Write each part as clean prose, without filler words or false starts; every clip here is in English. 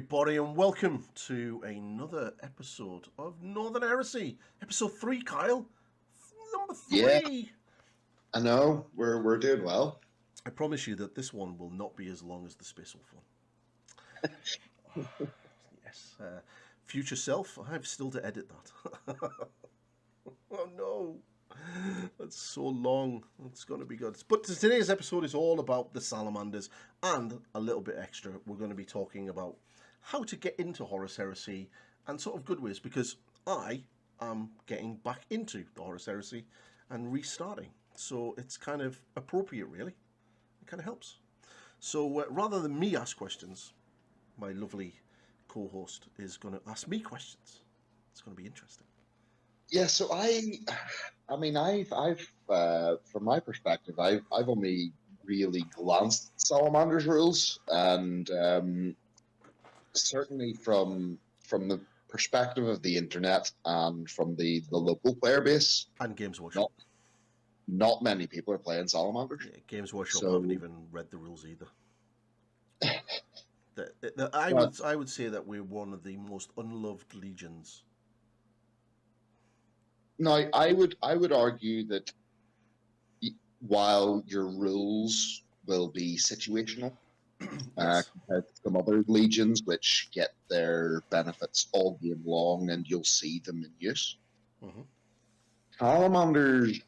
everybody, and welcome to another episode of Northern Heresy. Episode 3, Kyle. Number 3. Yeah, I know. We're doing well. I promise you that this one will not be as long as the Space Wolf one. Yes. Future self, I have still to edit that. Oh no. That's so long. It's going to be good. But today's episode is all about the Salamanders, and a little bit extra. We're going to be talking about how to get into Horus Heresy and sort of good ways, because I am getting back into the Horus Heresy and restarting. So it's kind of appropriate, really. It kind of helps. So rather than me ask questions, my lovely co-host is going to ask me questions. It's going to be interesting. Yeah. So from my perspective, I've only really glanced at Salamander's rules, and certainly from the perspective of the internet and from the local player base, And Games Workshop. not many people are playing Salamanders. Yeah, Games Workshop So, haven't even read the rules either. but I would say that we're one of the most unloved legions. no, I would argue that while your rules will be situational, Yes. compared to some other legions which get their benefits all game long and you'll see them in use. Mm-hmm. Salamanders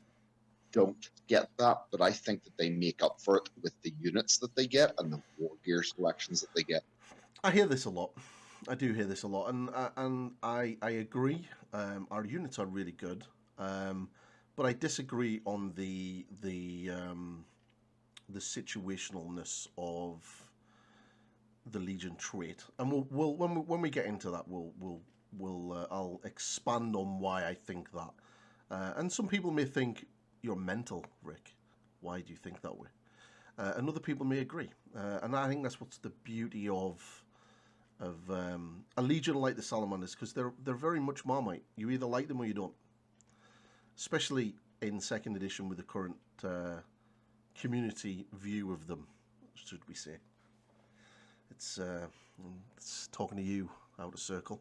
don't get that, but I think that they make up for it with the units that they get and the war gear selections that they get. I hear this a lot. I do hear this a lot, and I agree. Our units are really good, but I disagree on the situationalness of the Legion trait. And we'll when we get into that, I'll expand on why I think that. And some people may think you're mental, Rick. Why do you think that way? And other people may agree. And I think that's what's the beauty of a legion like the Salamanders, because they're very much Marmite. You either like them or you don't. Especially in second edition with the current community view of them, should we say? It's talking to you out of circle.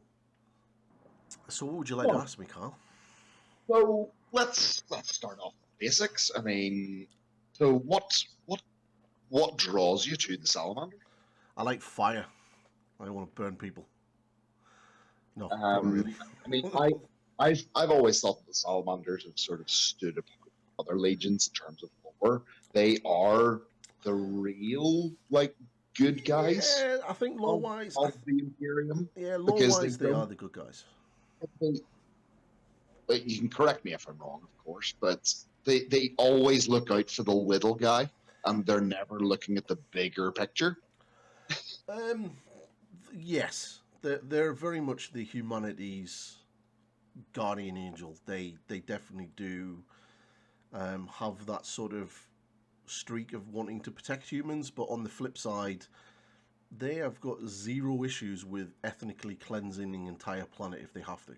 So, what would you like to ask me, Carl? So let's start off with basics. I mean, so what draws you to the salamander? I like fire. I want to burn people. No, not Um, really. I mean, I've always thought that the salamanders have sort of stood apart from other legions in terms of lore. They are the real good guys Yeah, I think of, lore-wise, of the Imperium yeah, because lore-wise, they are the good guys. they, you can correct me if I'm wrong, of course, but they always look out for the little guy and they're never looking at the bigger picture. Um, yes, they're very much the humanity's guardian angel. They definitely do have that sort of streak of wanting to protect humans, but on the flip side, they have got zero issues with ethnically cleansing the entire planet if they have to.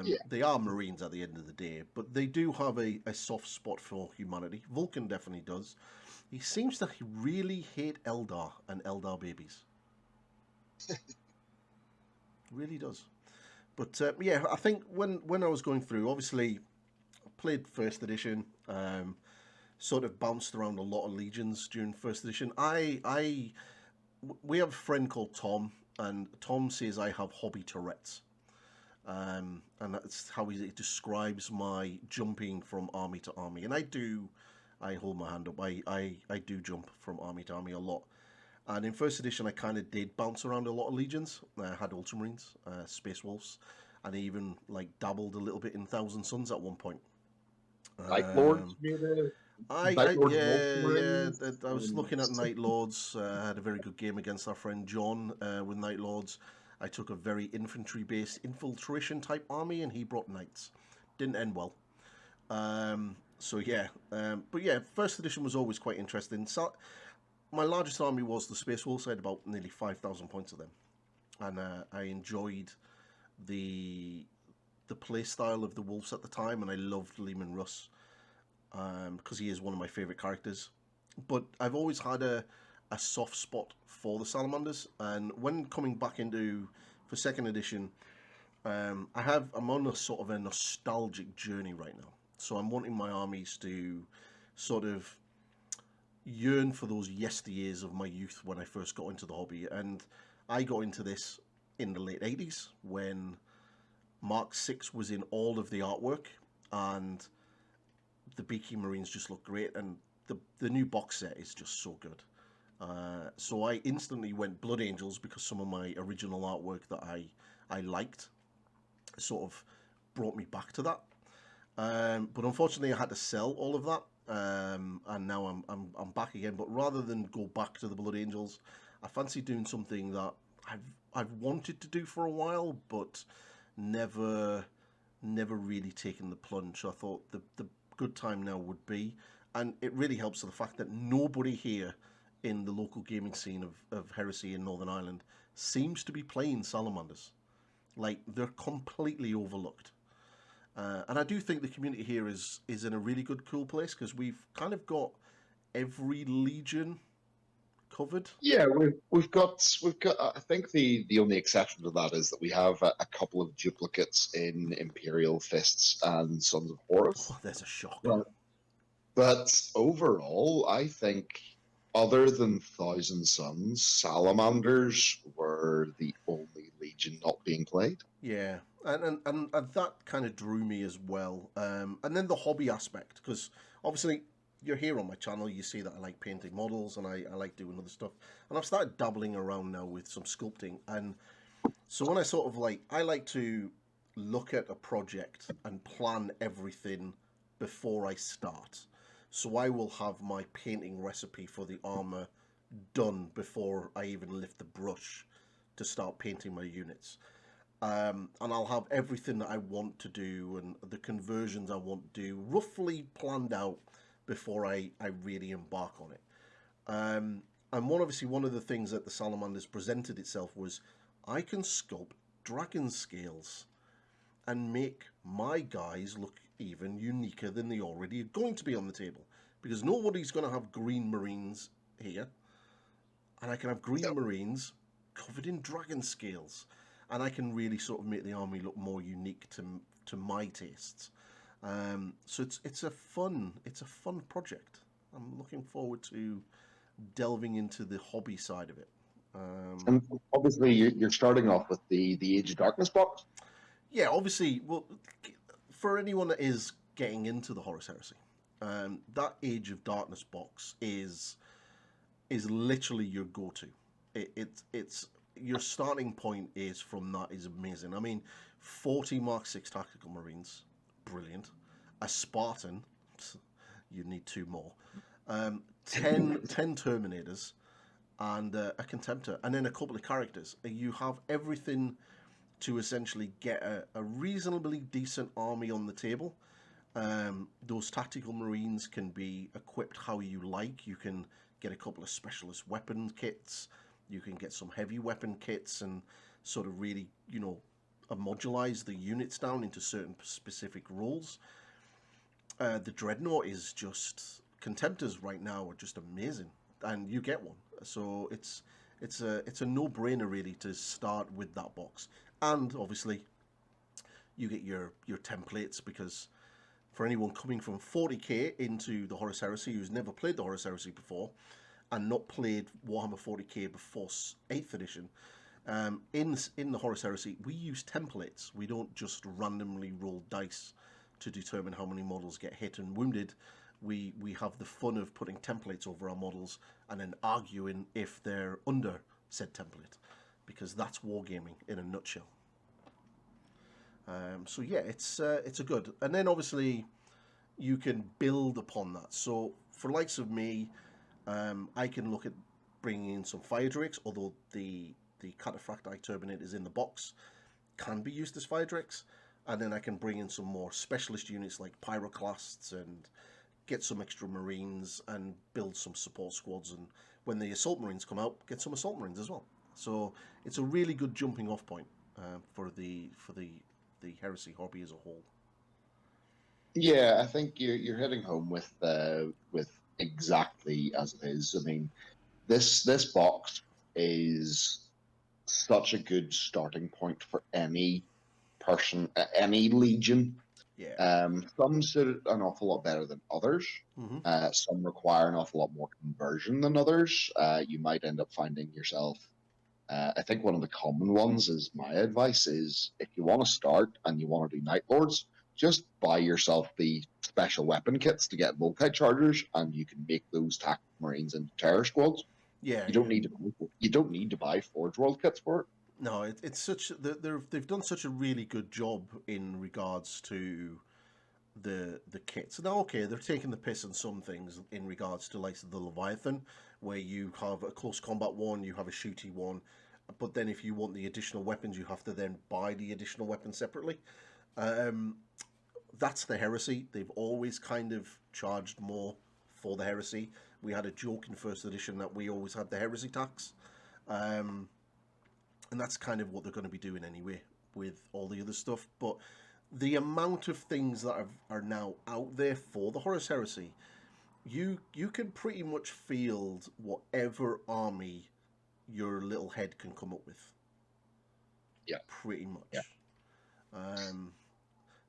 Yeah, They are Marines at the end of the day, but they do have a soft spot for humanity. Vulcan definitely does. He seems to really hate Eldar and Eldar babies. Really does. But yeah, I think when I was going through, obviously, I played first edition, sort of bounced around a lot of legions during first edition. We have a friend called Tom, and Tom says I have hobby Tourette's. And that's how he describes my jumping from army to army. And I hold my hand up, I do jump from army to army a lot. And in first edition, I kind of did bounce around a lot of legions. I had Ultramarines, Space Wolves, and I even dabbled a little bit in Thousand Suns at one point. Night Lords, Um, maybe. I Night Lords and yeah, Ultramarines. I was looking at Night Lords. I had a very good game against our friend John with Night Lords. I took a very infantry-based infiltration type army, and he brought knights. Didn't end well. So yeah, but yeah, first edition was always quite interesting. So my largest army was the Space Wolves. I had about nearly 5,000 points of them, and I enjoyed the play style of the Wolves at the time, and I loved Lehman Russ because he is one of my favourite characters. But I've always had a a soft spot for the Salamanders, and when coming back into for second edition, I'm on a sort of a nostalgic journey right now. So I'm wanting my armies to sort of yearn for those yesteryears of my youth when I first got into the hobby, and I got into this in the late '80s when Mark Six was in all of the artwork, and the Beaky Marines just look great, and the new box set is just so good. So I instantly went Blood Angels because some of my original artwork that I liked sort of brought me back to that. But unfortunately, I had to sell all of that, and now I'm back again. But rather than go back to the Blood Angels, I fancy doing something that I've wanted to do for a while, but never really taken the plunge. So I thought the good time now would be, and it really helps to the fact that nobody here in the local gaming scene of Heresy in Northern Ireland seems to be playing Salamanders. Like, they're completely overlooked. And I do think the community here is in a really good, cool place, because we've kind of got every legion covered. Yeah, we've got. I think the only exception to that is that we have a couple of duplicates in Imperial Fists and Sons of Horus. Oh, there's a shock. But overall, I think, other than Thousand Suns, Salamanders were the only Legion not being played. Yeah, and that kind of drew me as well. And then the hobby aspect, because obviously you're here on my channel, you see that I like painting models and I like doing other stuff. And I've started dabbling around now with some sculpting. And so when I like to look at a project and plan everything before I start. So I will have my painting recipe for the armor done before I even lift the brush to start painting my units. And I'll have everything that I want to do and the conversions I want to do roughly planned out before I really embark on it. And one of the things that the Salamanders presented itself was I can sculpt dragon scales and make my guys look even uniquer than they already are going to be on the table. Because nobody's going to have green marines here. And I can have green marines covered in dragon scales. And I can really sort of make the army look more unique to my tastes. So it's a fun project. I'm looking forward to delving into the hobby side of it. And obviously, you're starting off with the Age of Darkness box. Yeah, obviously, well, for anyone that is getting into the Horus Heresy, that Age of Darkness box is literally your go-to. It's your starting point is from that is amazing. I mean, 40 Mark 6 tactical marines, brilliant. A Spartan, you need 2 more. 10 Terminators, and a Contemptor, and then a couple of characters. You have everything to essentially get a reasonably decent army on the table. Those tactical marines can be equipped how you like. You can get a couple of specialist weapon kits. You can get some heavy weapon kits and sort of really, modulize the units down into certain specific roles. The Dreadnought is just Contemptors right now are just amazing, and you get one. So it's a no-brainer really to start with that box, and obviously you get your templates, because for anyone coming from 40k into the Horus Heresy who's never played the Horus Heresy before and not played Warhammer 40k before 8th edition, in the Horus Heresy we use templates. We don't just randomly roll dice to determine how many models get hit and wounded. We have the fun of putting templates over our models and then arguing if they're under said template, because that's wargaming in a nutshell. So yeah, it's a good, and then obviously you can build upon that. So for likes of me, I can look at bringing in some Fire Drakes, although the Cataphracti Terminators in the box can be used as Fire Drakes, and then I can bring in some more specialist units like Pyroclasts and get some extra Marines and build some support squads, and when the Assault Marines come out, get some Assault Marines as well. So it's a really good jumping off point for the Heresy hobby as a whole. Yeah, I think you're heading home with exactly as it is. I mean, this box is such a good starting point for any person, any legion. Yeah. Some suit an awful lot better than others. Hmm. Some require an awful lot more conversion than others. You might end up finding yourself. I think one of the common ones is my advice is if you want to start and you want to do Night Lords, just buy yourself the special weapon kits to get multi-chargers, and you can make those tactical marines into terror squads. Yeah, You don't yeah. need to buy Forge World kits for it. No, it's such they've done such a really good job in regards to the kits. Now, okay, they're taking the piss on some things in regards to like the Leviathan, where you have a close combat one, you have a shooty one, but then if you want the additional weapons, you have to then buy the additional weapons separately. Um, that's the Heresy. They've always kind of charged more for the Heresy. We had a joke in first edition that we always had the Heresy tax. Um, and that's kind of what they're going to be doing anyway with all the other stuff. But the amount of things that are now out there for the Horus Heresy, you can pretty much field whatever army your little head can come up with. Yeah, Pretty much. yeah.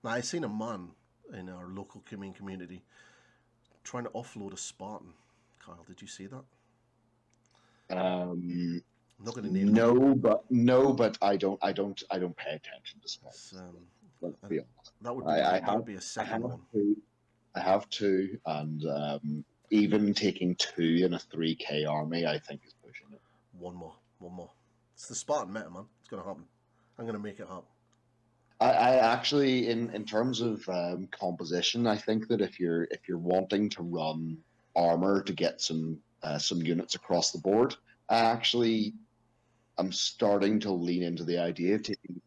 Now I seen a man in our local community trying to offload a Spartan. Kyle, did you see that? Um, I'm not going to name them. no, but I don't pay attention to sports. Let's be honest. That would be I that have would be a second one. I have two, and even taking two in a 3K army, I think is pushing it. One more. It's the Spartan meta, man. It's going to happen. I'm going to make it happen. I actually, in terms of composition, I think that if you're wanting to run armor to get some units across the board, I actually am starting to lean into the idea of taking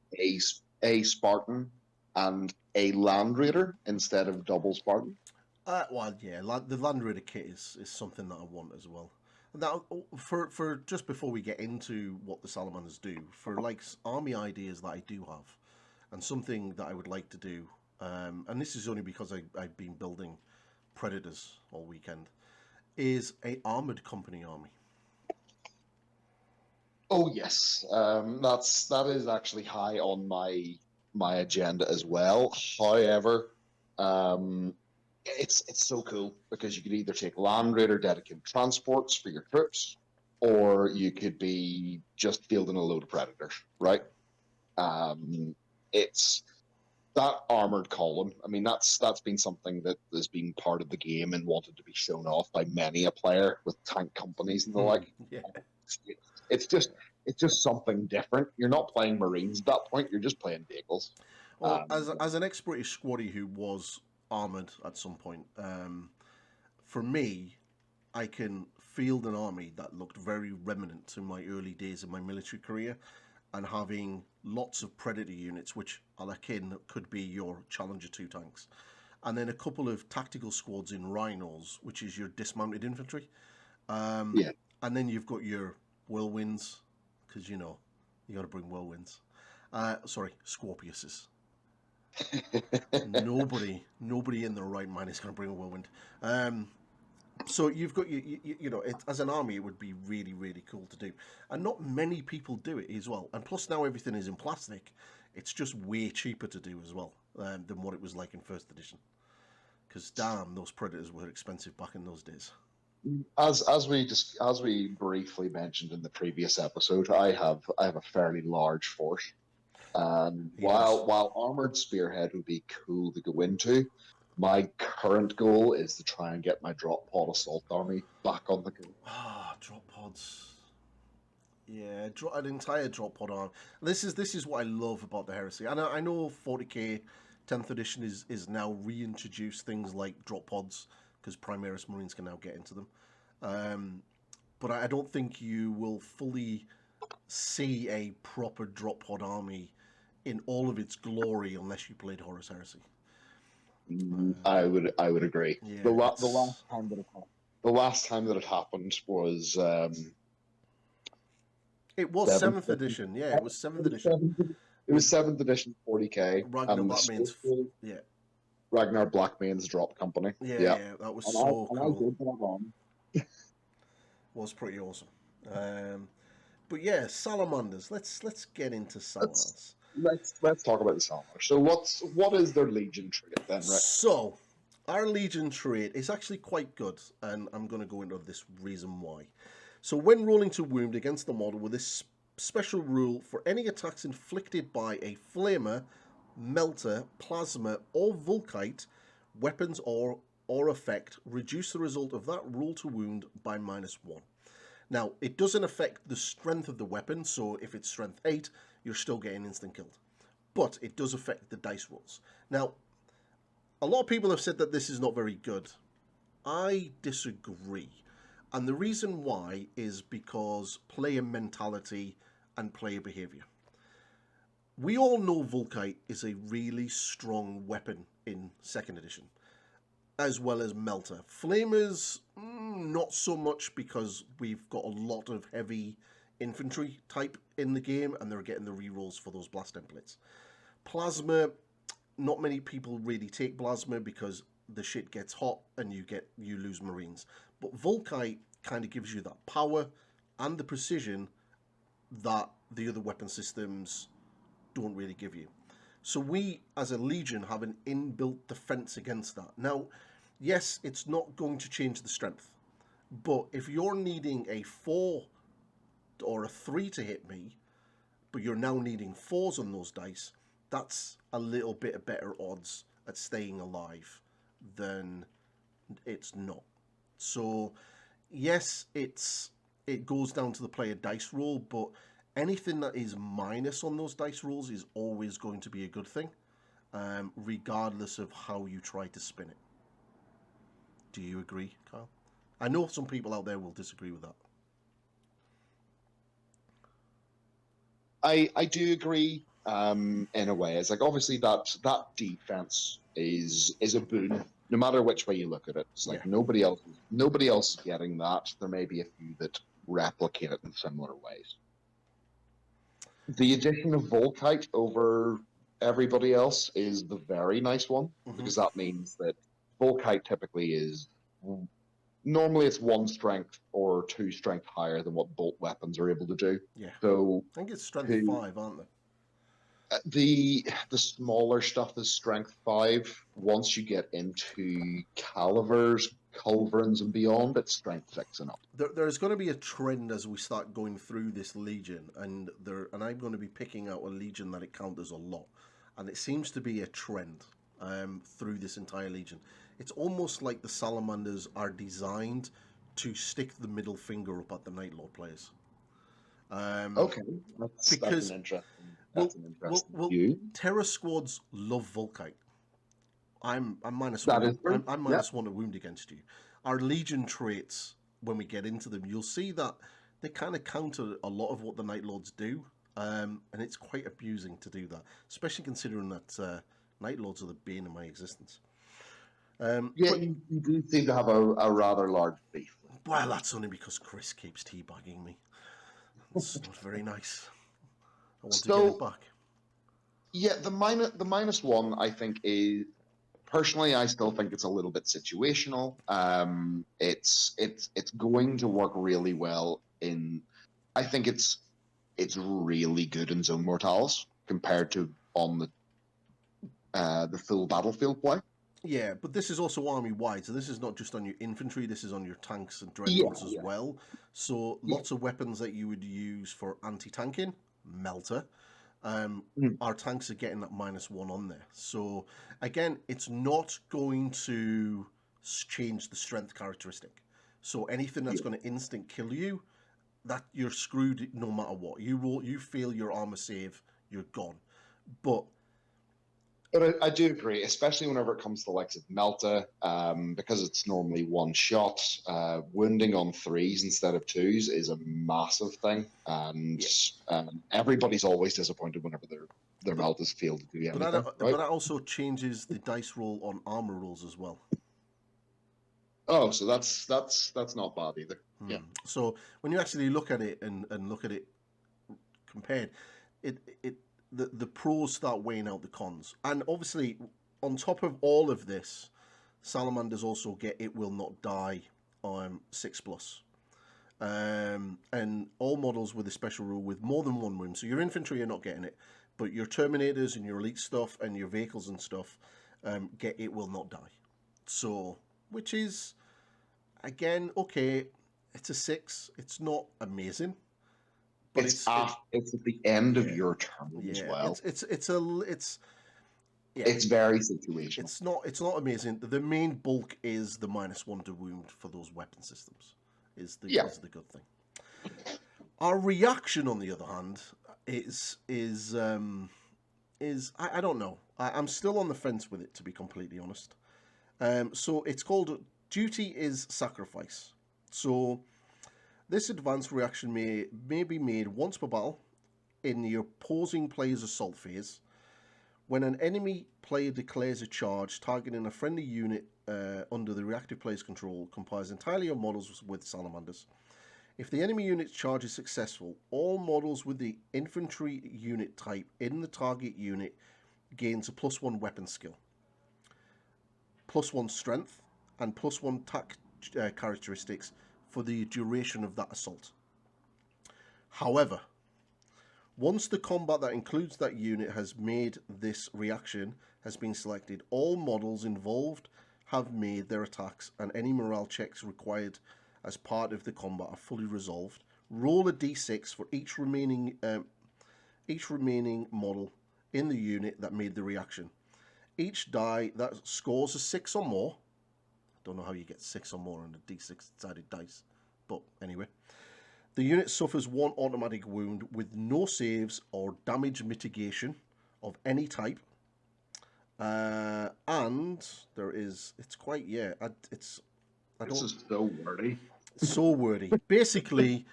a Spartan and a Land Raider instead of double Spartan. Well, yeah, the Land Raider kit is something that I want as well. Now, for just before we get into what the Salamanders do, for like army ideas that I do have, and something that I would like to do, and this is only because I've been building Predators all weekend, is a armored company army. Oh yes, that is actually high on my agenda as well. However, um, it's so cool because you could either take Land Raider dedicated transports for your troops, or you could be just fielding a load of Predators, right? It's that armored column. I mean, that's been something that has been part of the game and wanted to be shown off by many a player with tank companies and the like. Yeah. It's just something different. You're not playing Marines at that point. You're just playing vehicles. Well, as an ex-British squaddy who was armored at some point, for me, I can field an army that looked very remnant to my early days in my military career, and having lots of Predator units, which are akin could be your Challenger 2 tanks, and then a couple of tactical squads in Rhinos, which is your dismounted infantry. Yeah. And then you've got your whirlwinds, because you got to bring whirlwinds. Sorry, Scorpiuses. Nobody in their right mind is going to bring a whirlwind. So you've got as an army, it would be really, really cool to do, and not many people do it as well. And plus, now everything is in plastic; it's just way cheaper to do as well than what it was like in first edition. Because damn, those Predators were expensive back in those days. As we briefly mentioned in the previous episode, I have a fairly large force, and while armored spearhead would be cool to go into, my current goal is to try and get my drop pod assault army back on the go. Drop pods. Yeah, an entire drop pod arm. This is what I love about the Heresy. I know 40k 10th edition is now reintroduced things like drop pods because Primaris Marines can now get into them. But I don't think you will fully see a proper drop pod army in all of its glory unless you played Horus Heresy. I would agree. Yeah, The last time that it happened was it was 7th edition. Yeah, it was 7th edition. It was 7th edition 40k. Ragnar Blackmane's Ragnar Blackmane's drop company. Yeah, that was so cool. was pretty awesome. Um, but yeah, salamanders. Let's get into Let's salamanders. let's talk about the Salamander. So what is their Legion trait then, right? So our Legion trait is actually quite good, and I'm going to go into this reason why. So when rolling to wound against the model with this special rule, for any attacks inflicted by a flamer, melter, plasma, or vulkite, weapons or effect, reduce the result of that roll to wound by -1. Now, it doesn't affect the strength of the weapon, so if it's strength 8, you're still getting instant killed. But it does affect the dice rolls. Now, a lot of people have said that this is not very good. I disagree. And the reason why is because player mentality and player behavior. We all know Vulkite is a really strong weapon in 2nd edition, as well as Melter. Flamers, not so much, because we've got a lot of heavy infantry type in the game and they're getting the rerolls for those blast templates. Plasma, not many people really take plasma because the shit gets hot and you lose marines. But Vulkite kind of gives you that power and the precision that the other weapon systems don't really give you. So we, as a Legion, have an inbuilt defense against that. Now, yes, it's not going to change the strength, but if you're needing a 4 or a 3 to hit me, but you're now needing 4s on those dice, that's a little bit of better odds at staying alive than it's not. So yes, it goes down to the player dice roll, but anything that is minus on those dice rolls is always going to be a good thing, regardless of how you try to spin it. Do you agree, Kyle? I know some people out there will disagree with that. I do agree in a way. It's like obviously that defense is a boon no matter which way you look at it. It's like Yeah. nobody else is getting that. There may be a few that replicate it in similar ways. The addition of Volkite over everybody else is the very nice one, because that means that Volkite typically is normally it's 1 strength or 2 strength higher than what bolt weapons are able to do. Yeah. So I think it's strength 5, aren't they? the smaller stuff is strength 5. Once you get into calivers, culverins, and beyond, it's strength 6 and up. There's going to be a trend as we start going through this Legion, and I'm going to be picking out a Legion that encounters a lot, and it seems to be a trend through this entire Legion. It's almost like the Salamanders are designed to stick the middle finger up at the Night Lord players. Okay, that's Because an interesting. well, That's an interesting well, view. Terror squads love Volkite. I'm minus That 1. is true. I'm minus 1 to wound against you. Our Legion traits, when we get into them, you'll see that they kind of counter a lot of what the Night Lords do, and it's quite abusing to do that, especially considering that Night Lords are the bane of my existence. Yeah, But, you do seem to have a rather large beef. well, that's only because Chris keeps teabagging me. It's not very nice. I want to get it back. Yeah, the minus 1 I think is personally I still think it's a little bit situational. It's going to work really well in. I think it's really good in Zone Mortals compared to on the full battlefield play. Yeah, but this is also army wide, so this is not just on your infantry, this is on your tanks and dreadnoughts as well. So lots of weapons that you would use for anti-tanking, melter. Our tanks are getting that -1 on there. So again, it's not going to change the strength characteristic. So anything that's going to instant kill you, that you're screwed no matter what. You fail your armor save, you're gone. But I do agree, especially whenever it comes to the likes of Melta, because it's normally 1 shot. Wounding on 3s instead of 2s is a massive thing, and everybody's always disappointed whenever their Meltas fail to do anything. But that also changes the dice roll on armor rolls as well. Oh, so that's not bad either. Yeah. So when you actually look at it and look at it compared, the pros start weighing out the cons. And obviously, on top of all of this, Salamanders also get It Will Not Die 6+. And all models with a special rule with more than one wound. So your infantry are not getting it, but your Terminators and your elite stuff and your vehicles and stuff get it will not die. So, which is, again, okay, it's a 6. It's not amazing. But it's at the end of your turn as well. It's very situational. It's not amazing. The main bulk is the -1 to wound for those weapon systems. Is the good thing. Our reaction, on the other hand, is I don't know. I'm still on the fence with it, to be completely honest. So it's called Duty is Sacrifice. So this advanced reaction may be made once per battle in the opposing player's assault phase. When an enemy player declares a charge targeting a friendly unit under the reactive player's control, comprised entirely of models with salamanders. If the enemy unit's charge is successful, all models with the infantry unit type in the target unit gains a +1 weapon skill, +1 strength, and +1 attack characteristics for the duration of that assault. However, once the combat that includes that unit has made this reaction has been selected, all models involved have made their attacks, and any morale checks required as part of the combat are fully resolved. Roll a d6 for each remaining model in the unit that made the reaction. Each die that scores a 6 or more, I don't know how you get 6 or more on a d6-sided dice, but anyway, the unit suffers 1 automatic wound with no saves or damage mitigation of any type. And there is, it's quite, this is so wordy. So wordy. Basically,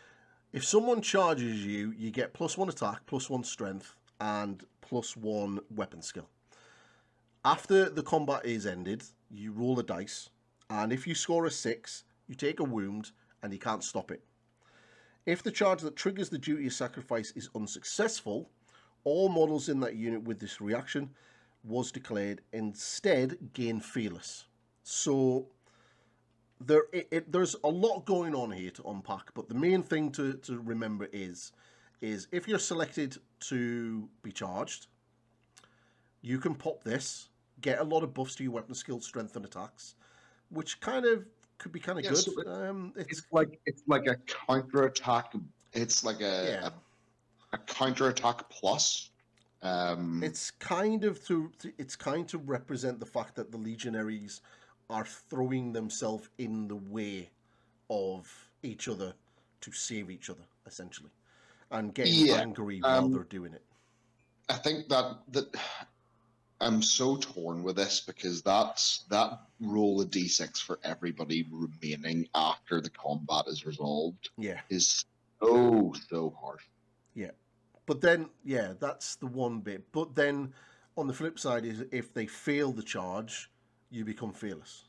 if someone charges you, you get +1 attack, +1 strength, and +1 weapon skill. After the combat is ended, you roll a dice, and if you score a 6, you take a wound, and you can't stop it. If the charge that triggers the duty of sacrifice is unsuccessful, all models in that unit with this reaction was declared instead gain fearless. So there's a lot going on here to unpack, but the main thing to remember is if you're selected to be charged, you can pop this, get a lot of buffs to your weapon skill, strength, and attacks, which kind of could be kind of good. So it's like a counterattack. It's like a counterattack plus. It's kind of to represent the fact that the legionaries are throwing themselves in the way of each other to save each other, essentially, and getting angry while they're doing it. I think that I'm so torn with this because that roll of d6 for everybody remaining after the combat is resolved. Is so harsh. Yeah, but then that's the one bit. But then on the flip side is if they fail the charge, you become fearless.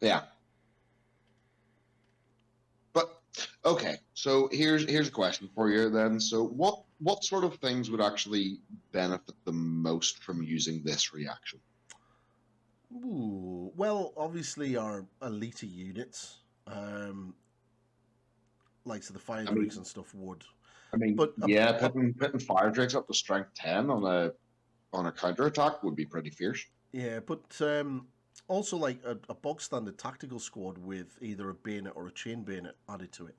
Yeah. But okay, so here's a question for you then. So what sort of things would actually benefit the most from using this reaction? Ooh, well, obviously our elite units, like so the fire drakes and stuff would. I mean, but putting fire drakes up to strength 10 on a counterattack would be pretty fierce. Yeah, but also like a bog standard tactical squad with either a bayonet or a chain bayonet added to it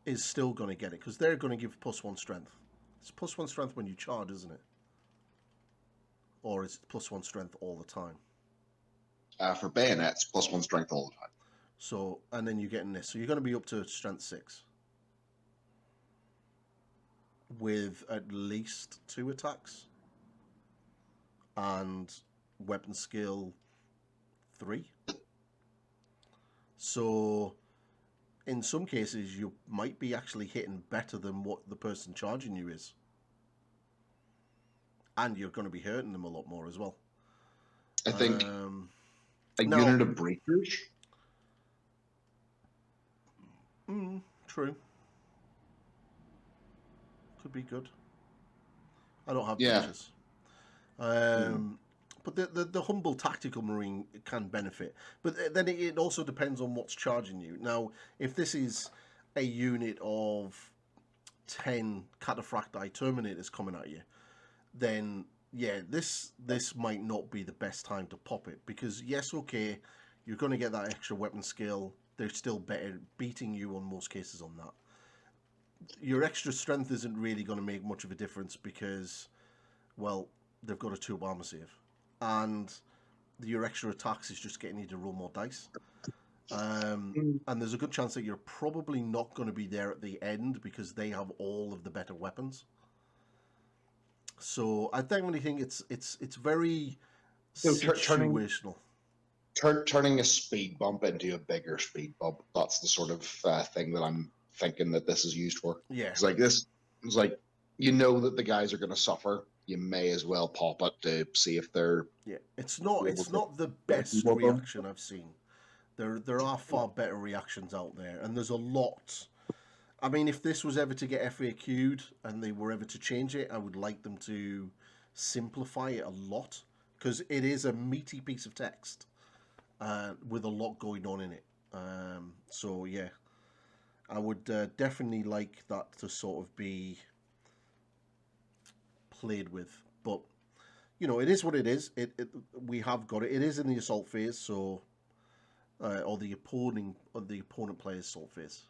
is still going to get it because they're going to give +1 strength. It's +1 strength when you charge, isn't it? Or is it +1 strength all the time? For bayonets, +1 strength all the time. So, and then you're getting this. So you're going to be up to strength 6. With at least 2 attacks. And weapon skill 3. So, in some cases, you might be actually hitting better than what the person charging you is. And you're going to be hurting them a lot more as well. I think unit of breakers. True. Could be good. I don't have breaches. But the humble tactical marine can benefit, but then it also depends on what's charging you. Now, if this is a unit of 10 cataphracti terminators coming at you, then yeah, this might not be the best time to pop it, because yes, okay, you're going to get that extra weapon skill. They're still beating you on most cases on that. Your extra strength isn't really going to make much of a difference because, well, they've got a 2 armor save, and your extra attacks is just getting you to roll more dice. And there's a good chance that you're probably not going to be there at the end because they have all of the better weapons. So I definitely think it's very situational. Turning a speed bump into a bigger speed bump. That's the sort of thing that I'm thinking that this is used for. Yeah. It's like this. It's like, you know that the guys are going to suffer. You may as well pop it to see if they're. Yeah, it's not the best reaction I've seen. There are far better reactions out there, and there's a lot. I mean, if this was ever to get FAQ'd and they were ever to change it, I would like them to simplify it a lot, because it is a meaty piece of text with a lot going on in it. So yeah, I would definitely like that to sort of be played with. But you know, it is what it is. We have got it. It is in the assault phase, so or the opponent player's assault phase.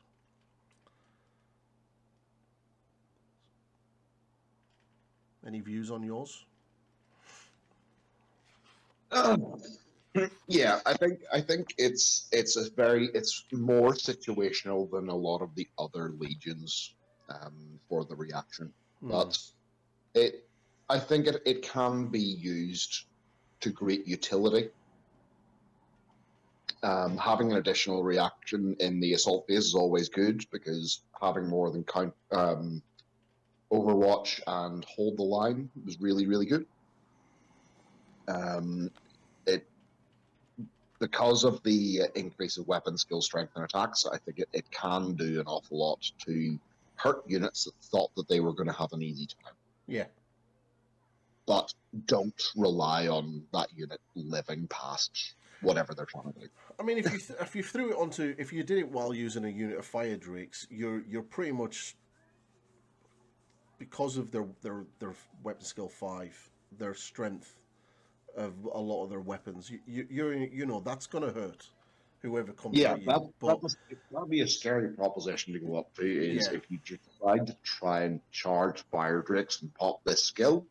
Any views on yours? Yeah, I think it's more situational than a lot of the other legions for the reaction, but I think it can be used to great utility. Having an additional reaction in the assault phase is always good, because having more than count Overwatch and hold the line was really, really good. It Because of the increase of weapon skill, strength, and attacks, I think it can do an awful lot to hurt units that thought that they were going to have an easy time. Yeah. But don't rely on that unit living past whatever they're trying to do. I mean, if you threw it onto, if you did it while using a unit of fire drakes, you're pretty much, because of their weapon skill 5, their strength of a lot of their weapons, you know that's gonna hurt whoever comes at you. That'd be a scary proposition to go up to, is if you decide to try and charge fire drakes and pop this skill,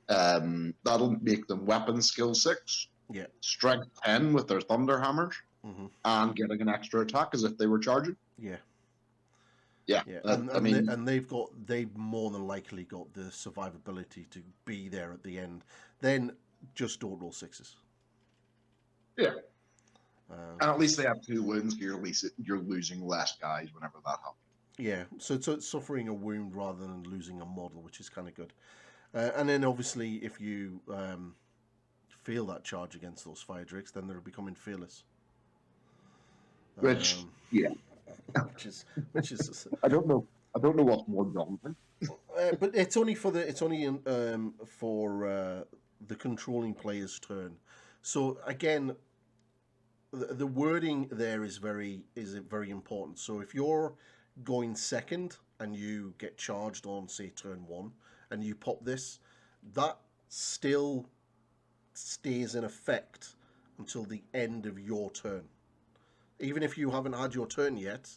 that'll make them weapon skill 6, strength 10 with their thunder hammers, and getting an extra attack as if they were charging. And they've more than likely got the survivability to be there at the end. Then just don't roll 6s. Yeah. And at least they have 2 wounds. You're losing less guys whenever that happens. Yeah, so it's suffering a wound rather than losing a model, which is kind of good. And then obviously, if you feel that charge against those fire drakes, then they're becoming fearless. Which is I don't know what's more daunting. But it's only for the the controlling player's turn. So again, the wording there is very important. So if you're going second and you get charged on, say, turn 1, and you pop this, that still stays in effect until the end of your turn. Even if you haven't had your turn yet,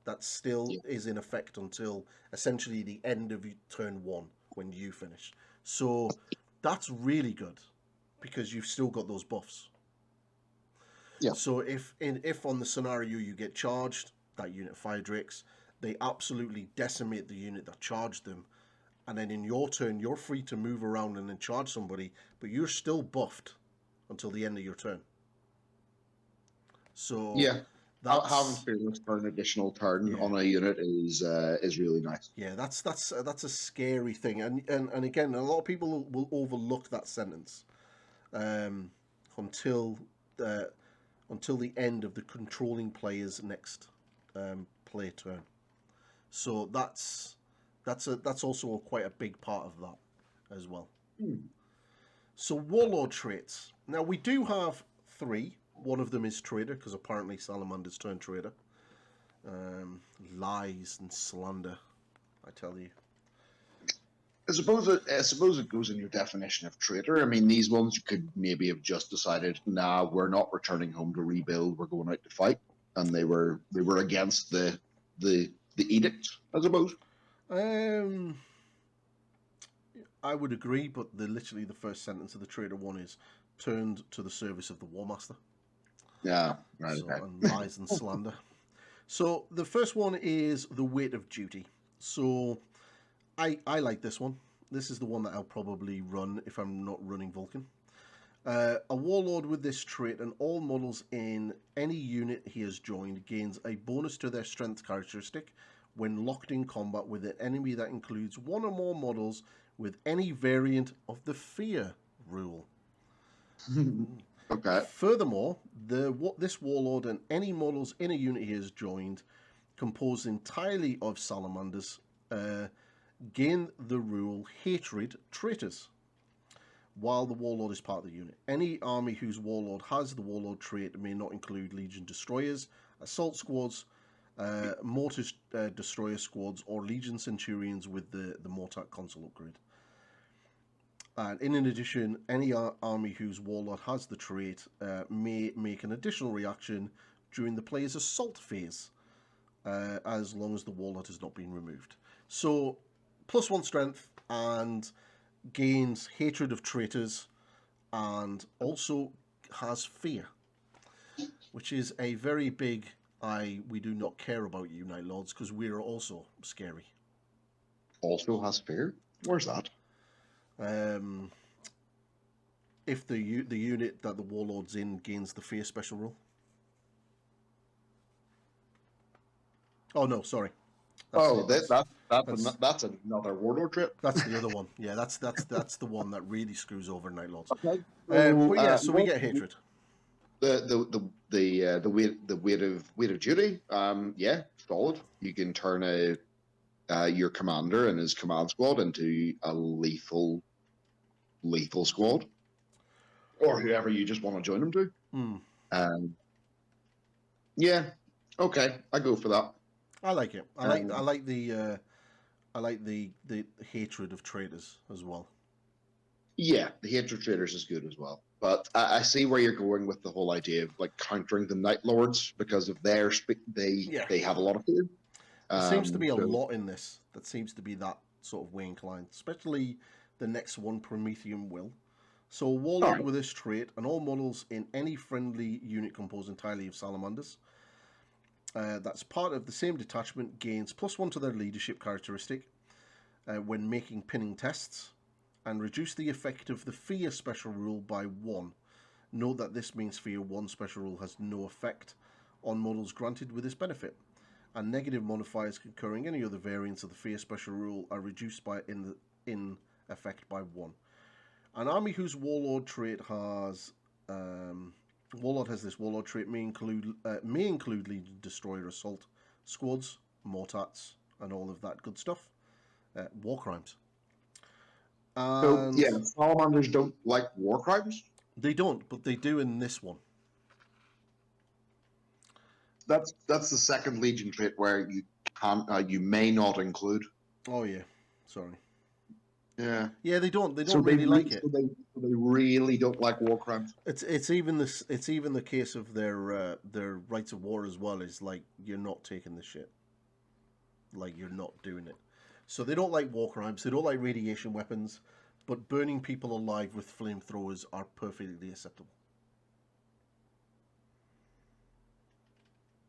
that still is in effect until essentially the end of turn 1 when you finish. So that's really good, because you've still got those buffs. Yeah. So if on the scenario you get charged, that unit of fire drakes, they absolutely decimate the unit that charged them, and then in your turn you're free to move around and then charge somebody, but you're still buffed until the end of your turn. So having fearless for an additional turn on a unit is really nice. Yeah, that's a scary thing, and again, a lot of people will overlook that sentence until the end of the controlling player's next play turn. So that's also quite a big part of that as well. So Warlord traits. Now we do have 3. One of them is Trader, because apparently Salamander's turned Trader. Lies and slander, I tell you. I suppose it goes in your definition of traitor. I mean, these ones you could maybe have just decided, nah, we're not returning home to rebuild. We're going out to fight, and they were against the edict, I suppose. I would agree, but literally the first sentence of the Trader one is turned to the service of the War Master. Yeah, right. So, Okay. and lies and slander. So the first one is the weight of duty. So I like this one. This is the one that I'll probably run if I'm not running Vulcan. A Warlord with this trait and all models in any unit he has joined gains a bonus to their strength characteristic when locked in combat with an enemy that includes one or more models with any variant of the fear rule. Okay. Furthermore, this Warlord and any models in a unit he has joined composed entirely of Salamanders gain the rule Hatred Traitors while the Warlord is part of the unit. Any army whose Warlord has the Warlord trait may not include Legion Destroyers, Assault Squads, Mortar Destroyer Squads, or Legion Centurions with the Mortar console upgrade. And in addition, any army whose Warlord has the trait may make an additional reaction during the player's assault phase, as long as the Warlord has not been removed. So, +1 strength and gains hatred of traitors, and also has fear, which is a very big we do not care about you, Night Lords, because we are also scary. Also has fear. Where's that? If the unit that the Warlord's in gains the fear special rule. Oh no, sorry. That's another Warlord trait. That's the other one. Yeah, that's the one that really screws over Night Lords. Okay. But yeah, so we get hatred. The weight of duty. Yeah, solid. You can turn your commander and his command squad into a lethal squad, or whoever you just want to join them to. Yeah, okay, I go for that. I like it. I like the hatred of traitors as well. Yeah, the hatred traitors is good as well. But I see where you're going with the whole idea of like countering the Night Lords because of their they have a lot of fear. There seems to be a lot in this that seems to be that sort of way inclined, especially the next one, Promethean Will. So a Warlord with this trait and all models in any friendly unit composed entirely of Salamanders. That's part of the same detachment gains +1 to their leadership characteristic when making pinning tests, and reduce the effect of the Fear special rule by 1. Note that this means Fear 1 special rule has no effect on models granted with this benefit, and negative modifiers concurring any other variants of the Fear special rule are reduced by in effect by 1. An army whose Warlord trait has this Warlord trait may include Legion Destroyer Assault Squads, Mortats, and all of that good stuff. War crimes. So yeah, Salamanders don't like war crimes. They don't, but they do in this one. That's the second Legion trait where you may not include. Oh yeah, sorry. Yeah. Yeah, they don't really like it. So they really don't like war crimes. It's even the case of their rights of war as well. Is like, you're not taking this shit. Like, you're not doing it. So they don't like war crimes. They don't like radiation weapons, but burning people alive with flamethrowers are perfectly acceptable.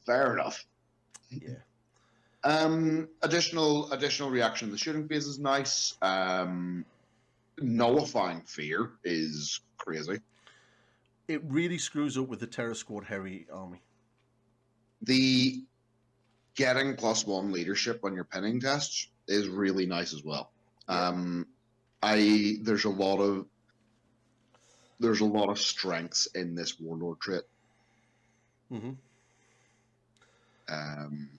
Fair enough. Yeah. Additional reaction. The shooting phase is nice. Nullifying fear is crazy. It really screws up with the Terror Squad Harry army. The getting +1 leadership on your pinning tests is really nice as well. Yeah. There's a lot of strengths in this Warlord trait. Mm-hmm.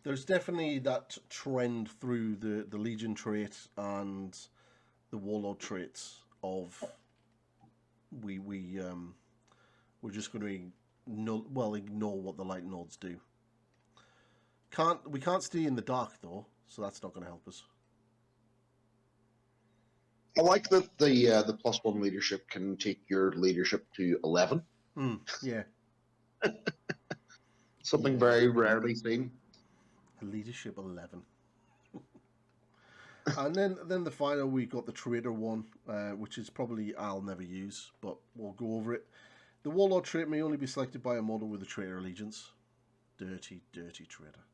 There's definitely that trend through the Legion trait and the Warlord traits of we're just going to ignore what the light nodes do. We can't stay in the dark though, so that's not going to help us. I like that the +1 leadership can take your leadership to 11. Yeah. Something very rarely seen. Leadership 11. And then the final, we got the traitor one, which is probably I'll never use, but we'll go over it. The warlord trait may only be selected by a model with a traitor allegiance. Dirty, dirty traitor.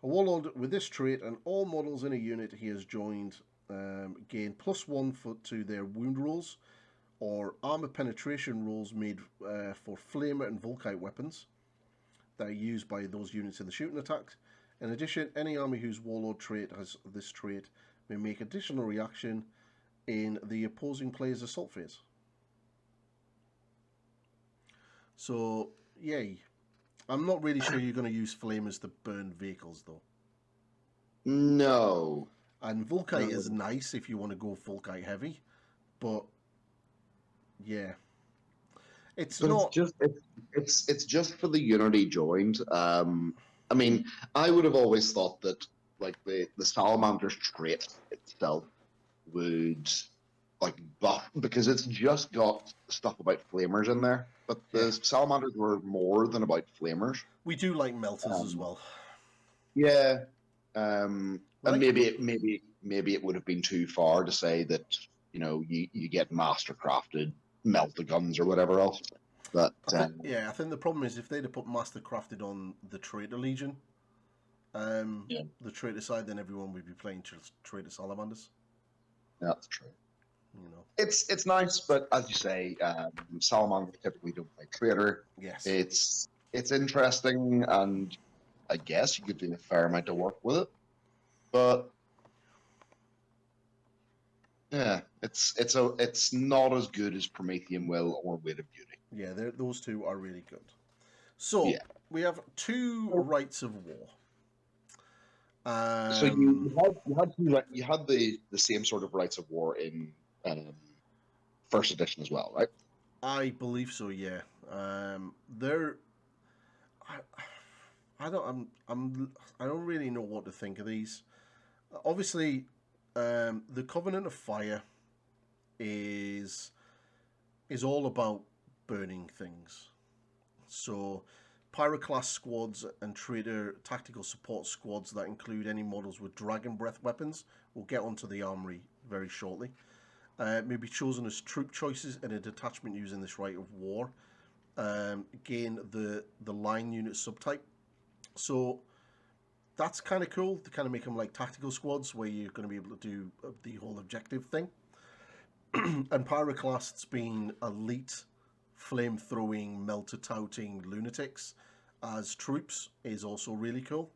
A warlord with this trait and all models in a unit he has joined gain +1 to their wound rolls or armor penetration rolls made for flamer and volkite weapons that are used by those units in the shooting attacks. In addition, any army whose warlord trait has this trait may make additional reaction in the opposing player's assault phase. So, yay. I'm not really sure you're going to use flamers to burn vehicles, though. No. And volkite is nice if you want to go volkite heavy, but yeah, it's just for the unity joined. I mean, I would have always thought that like the Salamander's trait itself would like buff because it's just got stuff about flamers in there. But the Salamanders were more than about flamers. We do like melters as well. Yeah. And maybe it would have been too far to say that, you know, you get mastercrafted melt the guns or whatever else. But I think the problem is if they'd have put mastercrafted on the traitor legion, the traitor side, then everyone would be playing traitor salamanders. Yeah, that's true. You know, it's nice, but as you say, salamanders typically don't play traitor. Yes, it's interesting, and I guess you could do a fair amount of work with it, but yeah, it's not as good as Promethean Will or Weight of Duty. Yeah, those two are really good. So we have 2 rights of war. So you had the same sort of rights of war in first edition as well, right? I believe so. Yeah. I don't really know what to think of these. Obviously, the Covenant of Fire is all about burning things. So, Pyroclast squads and Traitor tactical support squads that include any models with Dragon Breath weapons. We'll get onto the armory very shortly. May be chosen as troop choices in a detachment using this right of war. Gain the line unit subtype. So that's kind of cool to kind of make them like tactical squads where you're going to be able to do the whole objective thing. And Pyroclasts being elite, flame-throwing, melter-touting lunatics as troops is also really cool.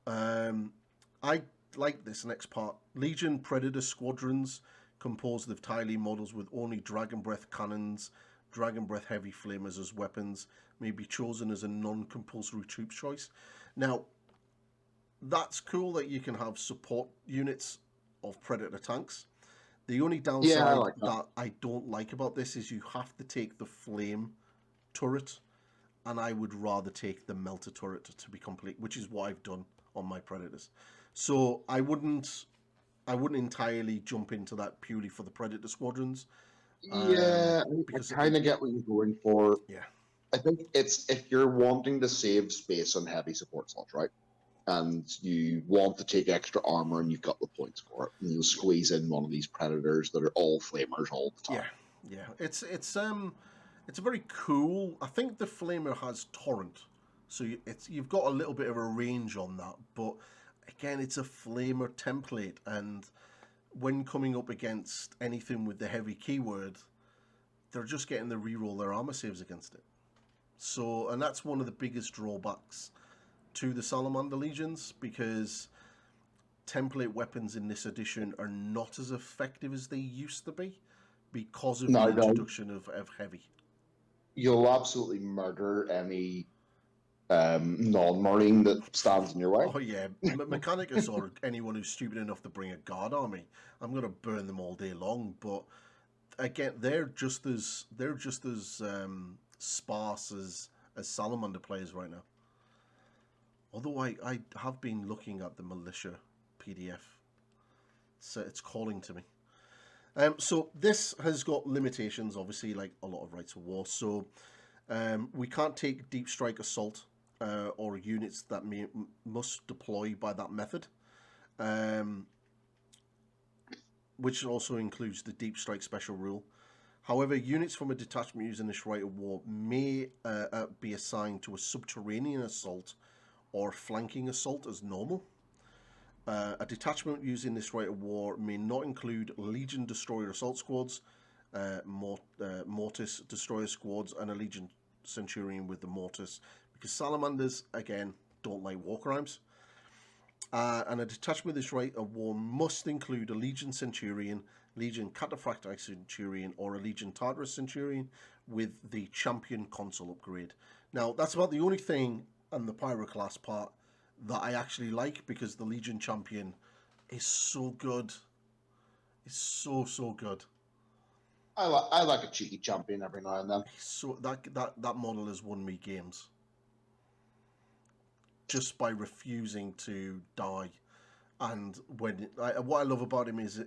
I like this next part. Legion Predator Squadrons composed of entirely models with only Dragon Breath cannons, Dragon Breath heavy flamers as weapons, may be chosen as a non-compulsory troop choice. Now, that's cool that you can have support units of Predator tanks. The only downside that I don't like about this is you have to take the flame turret, and I would rather take the melter turret to be complete, which is what I've done on my Predators. So I wouldn't entirely jump into that purely for the Predator squadrons. Yeah, I kind of get what you're going for. Yeah. I think it's if you're wanting to save space on heavy support slots, right? And you want to take extra armor and you've got the points for it, and you'll squeeze in one of these predators that are all flamers all the time. Yeah. It's a very cool. I think the flamer has torrent, so you've got a little bit of a range on that. But again, it's a flamer template, and when coming up against anything with the heavy keyword, they're just getting to reroll their armor saves against it. So, and that's one of the biggest drawbacks to the Salamander Legions, because template weapons in this edition are not as effective as they used to be because of the introduction of heavy. You'll absolutely murder any non-marine that stands in your way. Oh yeah, Mechanicus or anyone who's stupid enough to bring a guard army, I'm going to burn them all day long. But again, they're just as sparse as Salamander players right now. Although I have been looking at the militia PDF, so it's calling to me. So this has got limitations, obviously, like a lot of Rights of War. So we can't take deep strike assault or units that must deploy by that method, which also includes the deep strike special rule. However, units from a detachment using this Right of War may be assigned to a subterranean assault or flanking assault as normal. A detachment using this Right of War may not include Legion Destroyer Assault Squads, Mortis Destroyer Squads, and a Legion Centurion with the Mortis, because Salamanders, again, don't like war crimes. And a detachment of this Right of War must include a Legion Centurion, Legion Cataphracti Centurion, or a Legion Tartarus Centurion with the Champion Console upgrade. Now, that's about the only thing on the Pyroclast part that I actually like, because the Legion Champion is so good. It's so good. I like a cheeky champion every now and then. So that model has won me games just by refusing to die. And what I love about him is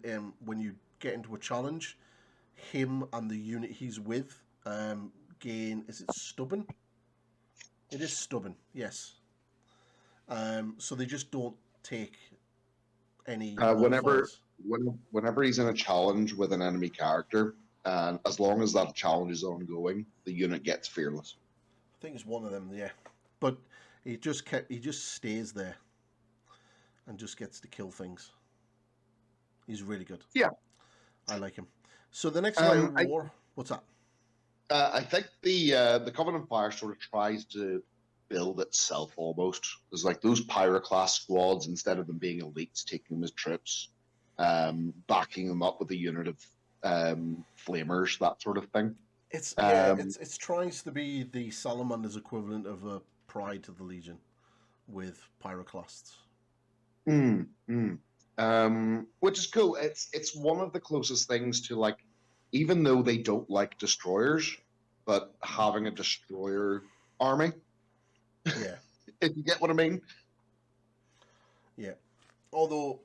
when you get into a challenge, him and the unit he's with gain. Is it stubborn? It is stubborn. Yes. So they just don't take any modifiers. Whenever he's in a challenge with an enemy character, and as long as that challenge is ongoing, the unit gets fearless. I think it's one of them, yeah. But he just stays there and just gets to kill things. He's really good. Yeah, I like him. So the next Right of War, what's that? I think the Covenant Fire sort of tries to build itself almost. There's like those Pyroclast squads, instead of them being elites, taking them as troops, backing them up with a unit of flamers, that sort of thing. It's trying to be the Salamander's equivalent of a Pride to the Legion with Pyroclasts. Which is cool. It's one of the closest things to, like, even though they don't like destroyers, but having a destroyer army. Yeah. If you get what I mean. Yeah. Although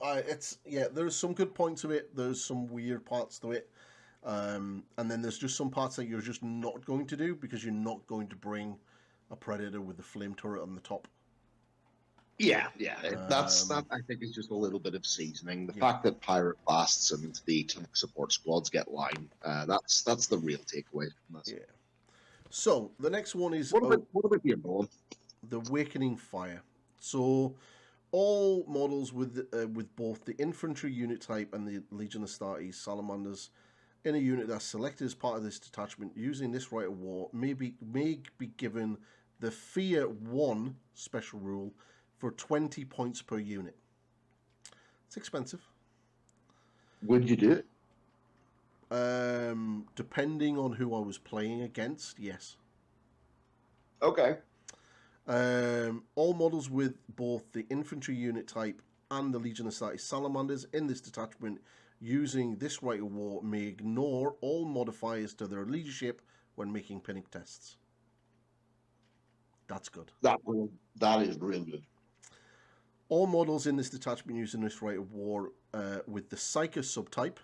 there's some good points to it. There's some weird parts to it. And then there's just some parts that you're just not going to do, because you're not going to bring a Predator with the flame turret on the top. Yeah. That I think is just a little bit of seasoning. The fact that Pyroclasts and the tank support squads get line, that's the real takeaway from this. Yeah. So the next one is what about the Avalon? The Awakening Fire. So all models with both the infantry unit type and the Legion Astartes Salamanders in a unit that's selected as part of this detachment using this Right of War may be given the Fear 1 special rule for 20 points per unit. It's expensive. Would you do it? Depending on who I was playing against, yes. Okay. All models with both the infantry unit type and the Legion Astartes Salamanders in this detachment using this Right of War may ignore all modifiers to their leadership when making pinning tests. That's good. That is real good. All models in this detachment using this Right of War with the Psyker subtype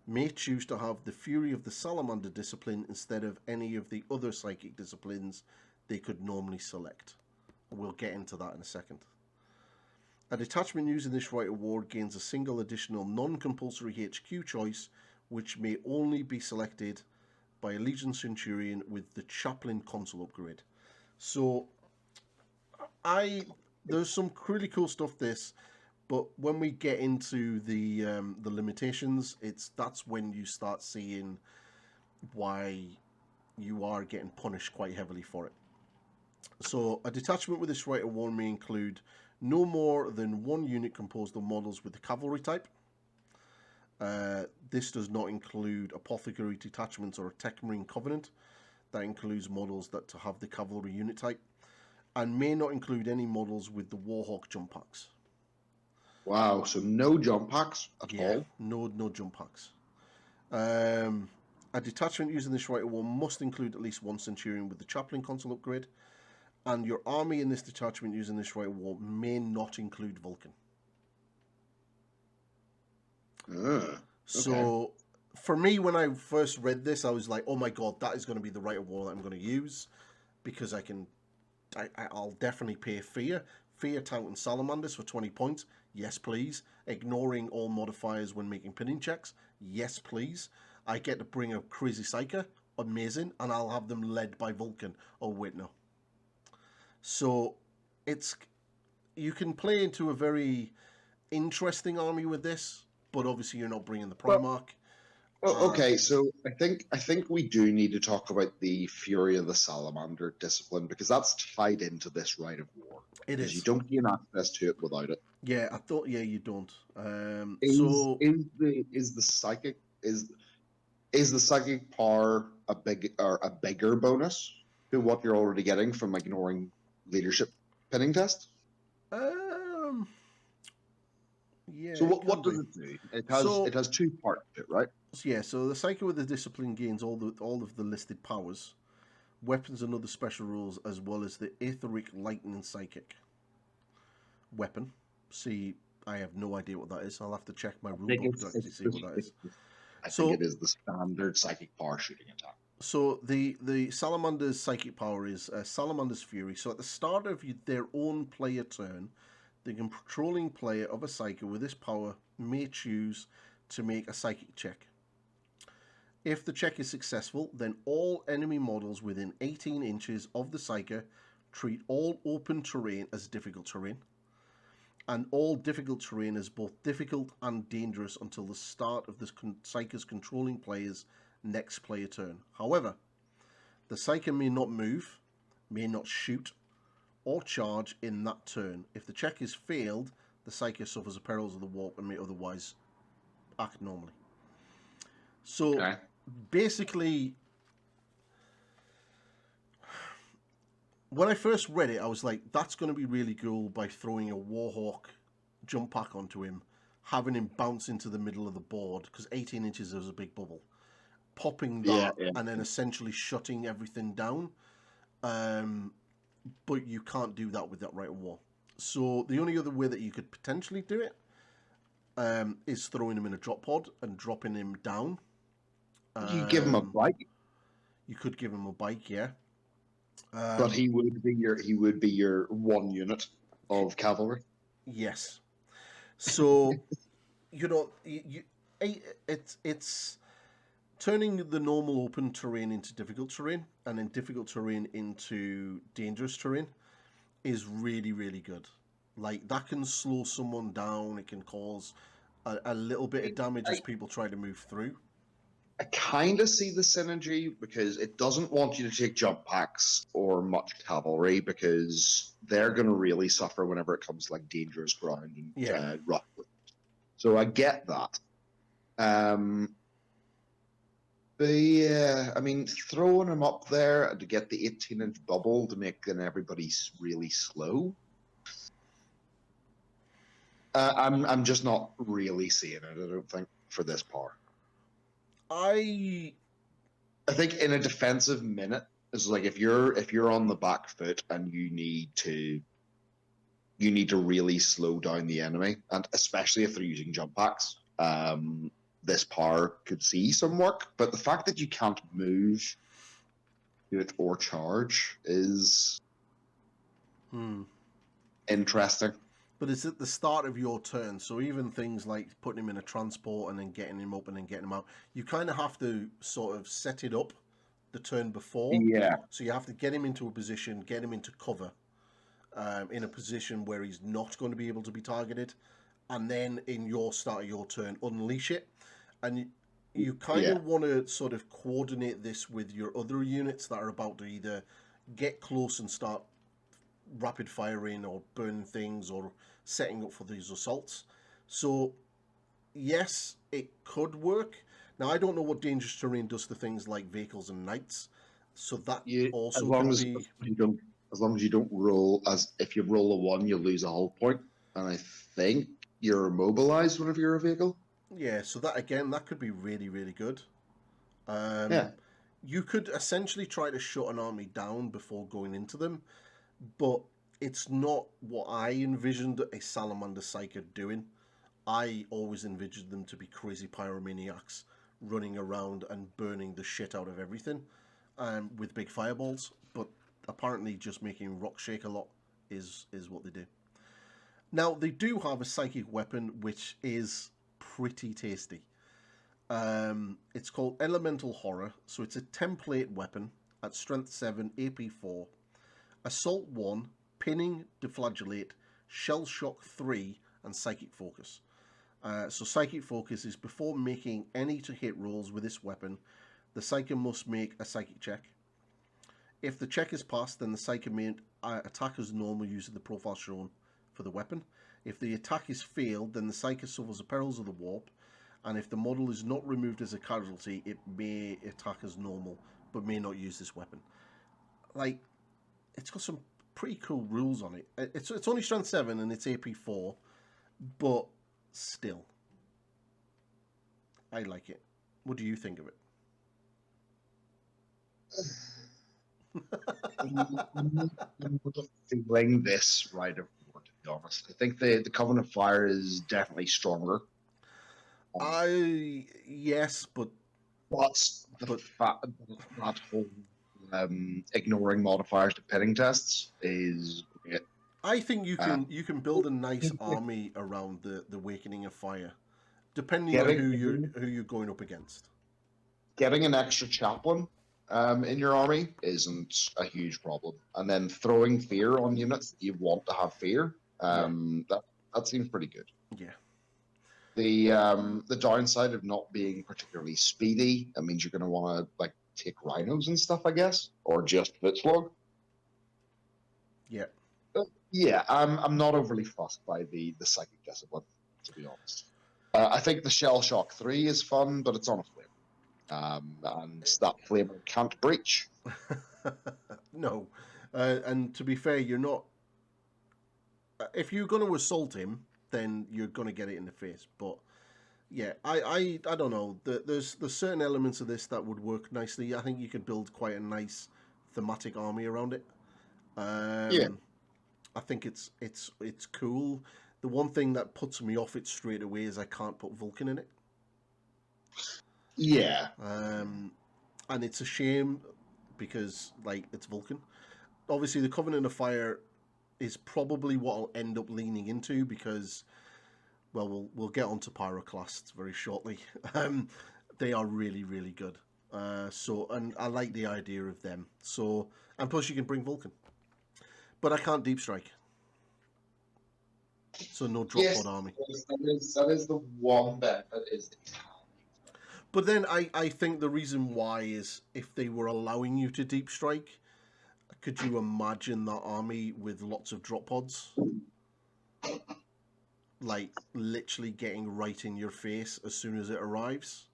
may choose to have the Fury of the Salamander discipline instead of any of the other psychic disciplines they could normally select. We'll get into that in a second. A detachment using this Right of War gains a single additional non-compulsory HQ choice, which may only be selected by a Legion Centurion with the Chaplain Console upgrade. So, there's some really cool stuff this, but when we get into the limitations, that's when you start seeing why you are getting punished quite heavily for it. So a detachment with this Right of War may include no more than one unit composed of models with the cavalry type. This does not include apothecary detachments or a Tech Marine Covenant. That includes models that have the cavalry unit type, and may not include any models with the Warhawk jump packs. Wow, so no jump packs at all? No jump packs. And A detachment using this rite of war must include at least one Centurion with the Chaplain console upgrade, and your army in this detachment using this rite of war may not include Vulcan. Okay. So, for me, when I first read this, I was like, "Oh my god, that is going to be the rite of war that I'm going to use," because I'll definitely pay Fear Tout and Salamanders for 20 points. Yes, please. Ignoring all modifiers when making pinning checks. Yes, please. I get to bring a Crazy Psyker. Amazing. And I'll have them led by Vulcan. Oh, wait, no. So, you can play into a very interesting army with this, but obviously you're not bringing the Primarch. Okay, so I think we do need to talk about the Fury of the Salamander discipline, because that's tied into this rite of war. It because is. you don't gain access to it without it. Yeah, I thought. Yeah, you don't. Is So the psychic power a bigger bonus to what you're already getting from ignoring leadership pinning test? Yeah. So it what can does be. it do? So It has two parts to it, right? yeah, so the Psycho with the discipline gains all of the listed powers, weapons and other special rules, as well as the Etheric Lightning Psychic weapon. See, I have no idea what that is. I'll have to check my rulebook to actually see what that is. I think So it is the standard psychic power shooting attack. So the Salamander's psychic power is Salamander's Fury. So at the start of their own player turn, the controlling player of a Psyker with this power may choose to make a psychic check. If the check is successful, then all enemy models within 18 inches of the Psyker treat all open terrain as difficult terrain, and all difficult terrain as both difficult and dangerous until the start of the Psyker's controlling player's next player turn. However, the Psyker may not move, may not shoot, or charge in that turn. If the check is failed, the Psyker suffers the perils of the warp and may otherwise act normally. So basically, when I first read it, I was like, that's going to be really cool by throwing a Warhawk jump pack onto him, having him bounce into the middle of the board, because 18 inches is a big bubble. Popping that and then essentially shutting everything down. But you can't do that with that rite of war. So the only other way that you could potentially do it is throwing him in a drop pod and dropping him down. You give him a bike. You could give him a bike, yeah. But he would be your one unit of cavalry. Yes. So it's turning the normal open terrain into difficult terrain, and then difficult terrain into dangerous terrain is really, really good. Like, that can slow someone down. It can cause a little bit of damage as people try to move through. I kind of see the synergy, because it doesn't want you to take jump packs or much cavalry, because they're going to really suffer whenever it comes to like dangerous ground and rough. So I get that. But yeah, I mean, throwing them up there to get the 18-inch bubble to make everybody really slow. I'm just not really seeing it. I don't think for this power. I think in a defensive minute, it's like if you're on the back foot and you need to really slow down the enemy, and especially if they're using jump packs, this power could see some work. But the fact that you can't move, do it, or charge is interesting. But it's at the start of your turn, so even things like putting him in a transport and then getting him up and then getting him out, you kind of have to sort of set it up the turn before. Yeah. So you have to get him into a position, get him into cover, in a position where he's not going to be able to be targeted, and then in your start of your turn, unleash it. And you kind of want to sort of coordinate this with your other units that are about to either get close and start rapid firing or burning things or setting up for these assaults. So yes, it could work. Now I don't know what dangerous terrain does to things like vehicles and knights, so that also could be. As long as you don't roll, as if you roll a 1, you lose a hull point, and I think you're immobilized whenever you're a vehicle. Yeah, so that again, that could be really, really good. Yeah. You could essentially try to shut an army down before going into them, but it's not what I envisioned a Salamander Psyker doing. I always envisioned them to be crazy pyromaniacs running around and burning the shit out of everything with big fireballs, but apparently just making rock shake a lot is what they do. Now, they do have a psychic weapon which is pretty tasty. It's called Elemental Horror, so it's a template weapon at Strength 7, AP 4, Assault 1, Pinning, Deflagellate, Shell Shock 3, and Psychic Focus. So Psychic Focus is before making any to hit rolls with this weapon, the Psyker must make a Psychic check. If the check is passed, then the Psyker may attack as normal using the profile shown for the weapon. If the attack is failed, then the Psyker suffers the perils of the warp, and if the model is not removed as a casualty, it may attack as normal, but may not use this weapon. Like, it's got some pretty cool rules on it. It's only Strength 7 and it's AP 4, but still, I like it. What do you think of it? I'm not feeling this right of war, to be honest. I think the Covenant of Fire is definitely stronger. Yes, but that whole ignoring modifiers to pitting tests is great. I think you can build a nice army around the Awakening of Fire, depending on who you're going up against. Getting an extra chaplain in your army isn't a huge problem, and then throwing fear on units that you want to have fear, that seems pretty good. Yeah. The downside of not being particularly speedy, that means you're going to want to like take rhinos and stuff, I guess, or just Fitzlog. Yeah. Yeah, I'm not overly fussed by the psychic discipline, to be honest. I think the Shell Shock 3 is fun, but it's on a flame. And that flavor can't breach. No. And to be fair, you're not... If you're going to assault him, then you're going to get it in the face. But yeah, I don't know. There's certain elements of this that would work nicely. I think you could build quite a nice thematic army around it. Yeah. I think it's cool. The one thing that puts me off it straight away is I can't put Vulcan in it. Yeah. And it's a shame because like it's Vulcan. Obviously, the Covenant of Fire is probably what I'll end up leaning into because, well, we'll get onto Pyroclasts very shortly. They are really, really good. And I like the idea of them. So, and plus you can bring Vulcan, but I can't deep strike. So no drop pod army. That is the one benefit is the But then I think the reason why is if they were allowing you to deep strike, could you imagine that army with lots of drop pods? Like literally getting right in your face as soon as it arrives?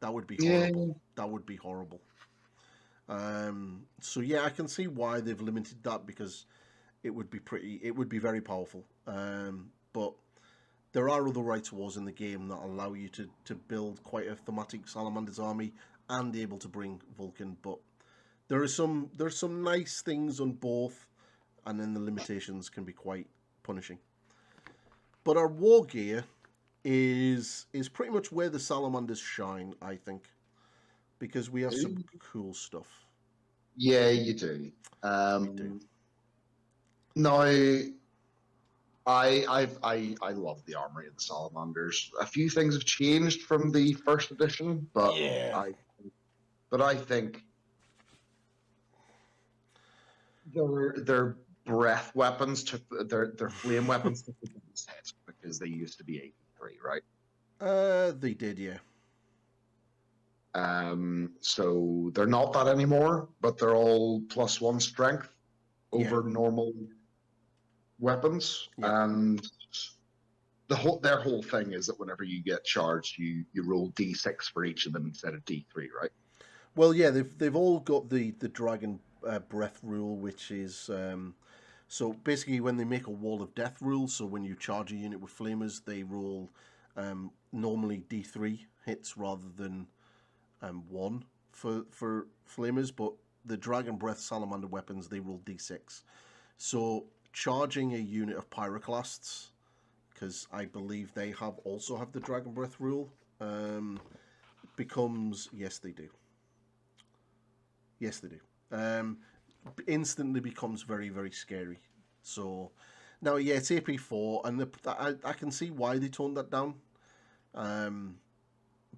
That would be horrible. Yeah. That would be horrible. So yeah, I can see why they've limited that because it would be very powerful. But there are other right wars in the game that allow you to build quite a thematic Salamander's army and able to bring Vulcan, but there's some nice things on both, and then the limitations can be quite punishing. But our war gear is pretty much where the Salamanders shine, I think, because we have some cool stuff. Yeah, you do. We do. Now, I love the armory of the Salamanders. A few things have changed from the first edition, but yeah. I think their breath weapons took their flame weapons took the biggest hit because they used to be 83, right? They did, yeah. So they're not that anymore, but they're all +1 strength over normal weapons, and their whole thing is that whenever you get charged, you roll D6 for each of them instead of D3, right? Well, yeah, they've all got the dragon breath rule, which is so basically when they make a wall of death rule. So when you charge a unit with flamers, they roll normally D3 hits rather than 1. for flamers, but the Dragon Breath Salamander weapons, they roll D6. So charging a unit of pyroclasts, because I believe they also have the Dragon Breath rule, becomes, yes they do. Yes they do. Instantly becomes very, very scary. So now, yeah, it's AP4, and I can see why they toned that down.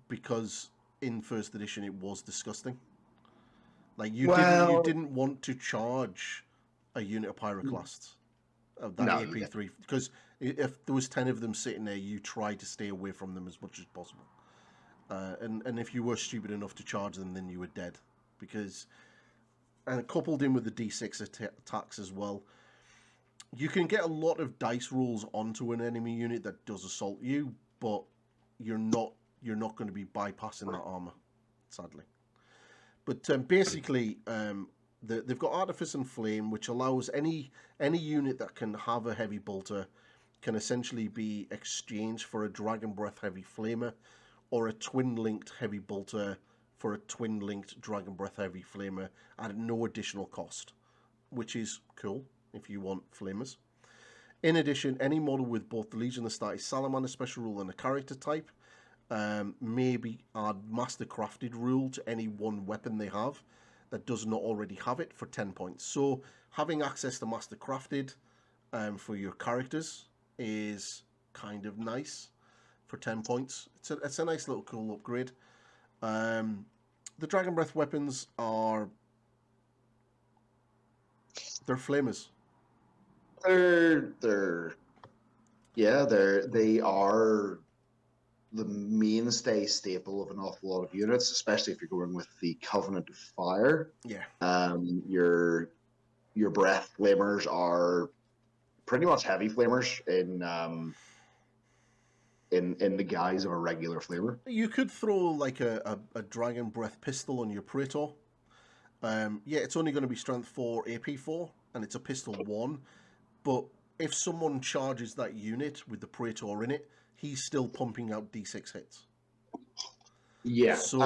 Because in first edition it was disgusting. Like you didn't want to charge a unit of pyroclasts of that No, AP3, because if there was 10 of them sitting there, you tried to stay away from them as much as possible. And if you were stupid enough to charge them, then you were dead. And coupled in with the D6 attacks as well, you can get a lot of dice rolls onto an enemy unit that does assault you, but you're not going to be bypassing that armor, sadly. But basically, they've got Artifice and Flame, which allows any unit that can have a heavy bolter can essentially be exchanged for a Dragon Breath Heavy Flamer, or a twin-linked Heavy Bolter for a twin-linked Dragon Breath Heavy Flamer at no additional cost, which is cool if you want flamers. In addition, any model with both the Legion of Astartes Salamander special rule and a character type maybe add Master Crafted rule to any one weapon they have that does not already have it for 10 points. So having access to Master Crafted for your characters is kind of nice for 10 points. It's a nice little cool upgrade. The Dragon Breath weapons they're flamers. They are the mainstay staple of an awful lot of units, especially if you're going with the Covenant of Fire. Yeah. Your breath flamers are pretty much heavy flamers in the guise of a regular flamer. You could throw like a Dragon Breath pistol on your Praetor. Yeah, it's only going to be strength 4, AP 4, and it's a pistol 1. But if someone charges that unit with the Praetor in it, he's still pumping out D6 hits. Yeah. So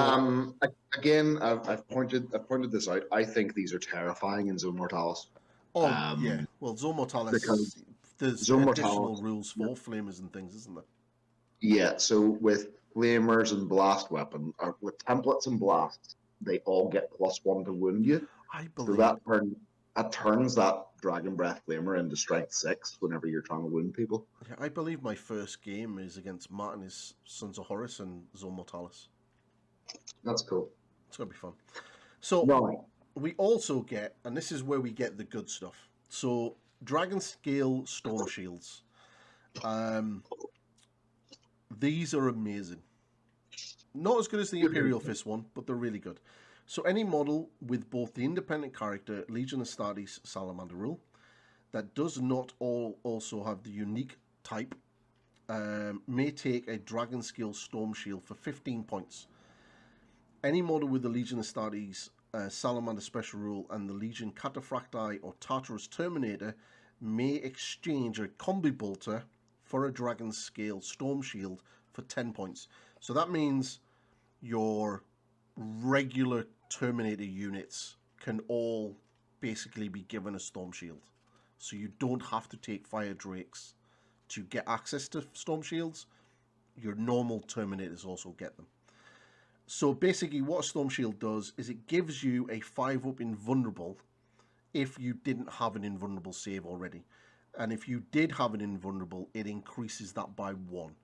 again, I've pointed this out. I think these are terrifying in Zone Mortalis. Yeah. Well, Zone Mortalis, there's Zone additional Mortalis, rules for flamers and things, isn't there? Yeah. So with flamers and blast weapon, or with templates and blasts, they all get +1 to wound you. I believe. So that turns that Dragon Breath Flamer into strength 6 whenever you're trying to wound people. Yeah, I believe my first game is against Matt and his Sons of Horus and Zone Mortalis. That's cool. It's going to be fun. So we also get, and this is where we get the good stuff. So Dragon Scale Storm Shields. These are amazing. Not as good as the Imperial Fist one, but they're really good. So any model with both the independent character Legion of Astartes Salamander rule that does not also have the unique type may take a Dragon Scale Storm Shield for 15 points. Any model with the Legion of Astartes Salamander special rule and the Legion Cataphracti or Tartarus Terminator may exchange a Combi Bolter for a Dragon Scale Storm Shield for 10 points. So that means your regular Terminator units can all basically be given a Storm Shield. So you don't have to take Fire Drakes to get access to Storm Shields. Your normal Terminators also get them. So basically what a Storm Shield does is it gives you a 5-up invulnerable if you didn't have an invulnerable save already. And if you did have an invulnerable, it increases that by 1.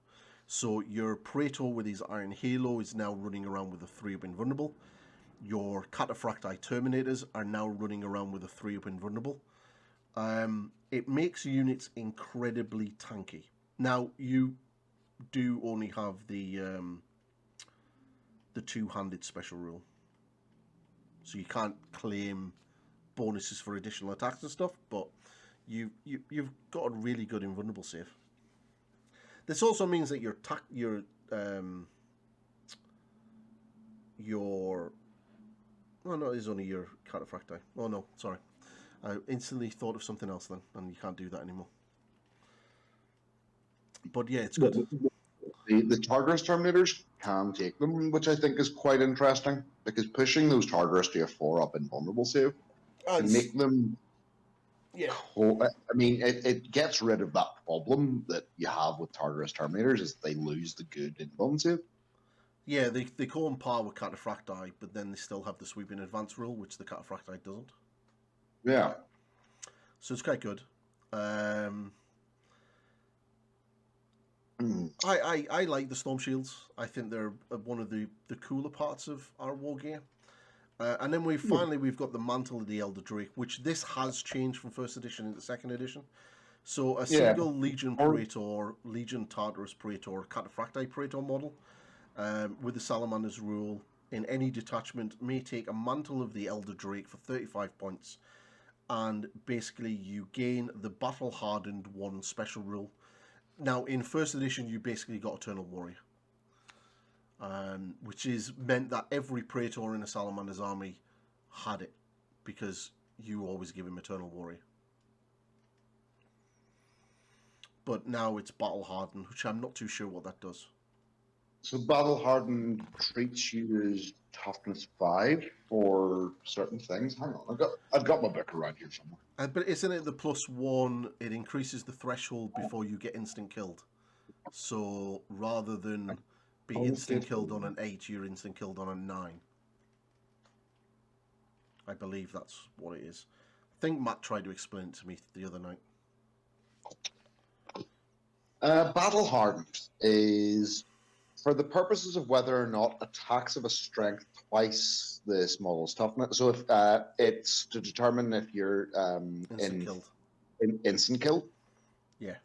So your Praetor with his Iron Halo is now running around with a 3-up invulnerable. Your Cataphracti Terminators are now running around with a 3-up invulnerable. It makes units incredibly tanky. Now, you do only have the two-handed special rule. So you can't claim bonuses for additional attacks and stuff, but you've got a really good invulnerable save. This also means that your oh no, it's only your Cataphracti. Oh no, sorry. I instantly thought of something else then, and you can't do that anymore. But yeah, it's good. The Tartarus Terminators can take them, which I think is quite interesting, because pushing those Tartarus to a 4-up invulnerable save can make them. Yeah. I mean, it gets rid of that problem that you have with Tartarus Terminators, is they lose the good invuln save. Yeah, they go on par with Cataphracti, but then they still have the sweeping advance rule, which the Cataphracti doesn't. Yeah. So it's quite good. I like the Storm Shields. I think they're one of the cooler parts of our war gear. And then we've got the Mantle of the Elder Drake, which this has changed from 1st edition into 2nd edition. So a single Legion Praetor, Legion Tartarus Praetor, Cataphracti Praetor model with the Salamander's rule in any detachment may take a Mantle of the Elder Drake for 35 points. And basically you gain the Battle Hardened 1 special rule. Now in 1st edition you basically got Eternal Warrior. Which is meant that every Praetor in a Salamander's army had it, because you always give him Eternal Warrior. But now it's Battle Hardened, which I'm not too sure what that does. So Battle Hardened treats you as toughness 5 for certain things. Hang on, I've got my book around here somewhere. But isn't it the +1? It increases the threshold before you get instant killed. So rather than be instant killed on an 8, you're instant killed on a 9. I believe that's what it is. I think Matt tried to explain it to me the other night. Battle Hardened is for the purposes of whether or not attacks of a strength twice this model's toughness. So if it's to determine if you're instant kill. Yeah.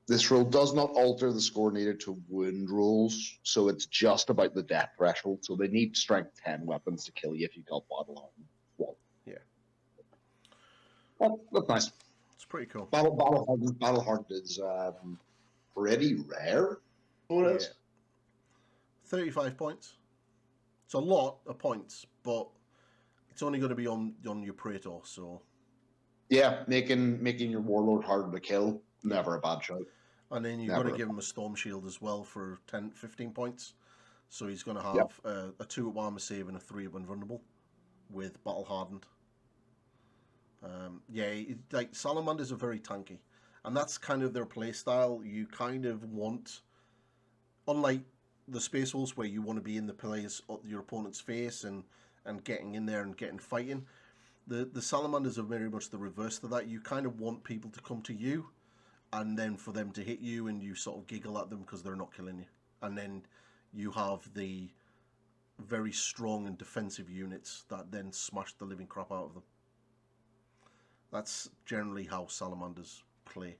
This rule does not alter the score needed to wound rules, so it's just about the death threshold. So they need strength 10 weapons to kill you if you got Battle Hardened 1. Yeah. Well, that's nice. It's pretty cool. Battle Hardened is pretty rare. What it is? 35 points. It's a lot of points, but it's only going to be on your Praetor, so. Yeah, making your Warlord harder to kill, never a bad shout. And then you're going to give him a Storm Shield as well for 10, 15 points. So he's going to have a 2-up armor save and a 3-up invulnerable with Battle Hardened. Like Salamanders are very tanky. And that's kind of their play style. You kind of want, unlike the Space Wolves where you want to be in the players, your opponent's face and getting in there and getting fighting, the Salamanders are very much the reverse to that. You kind of want people to come to you, and then for them to hit you, and you sort of giggle at them because they're not killing you. And then you have the very strong and defensive units that then smash the living crap out of them. That's generally how Salamanders play.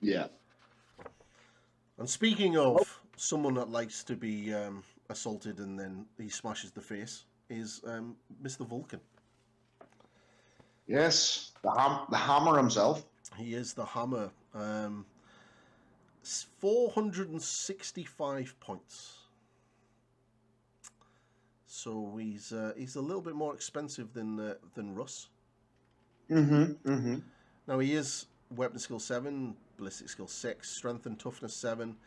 Yeah. And speaking of someone that likes to be assaulted and then he smashes the face, is Mr. Vulcan. Yes, the hammer himself. He is the hammer. 465 points. So he's a little bit more expensive than Russ. Now he is weapon skill 7, ballistic skill 6, strength and toughness 7.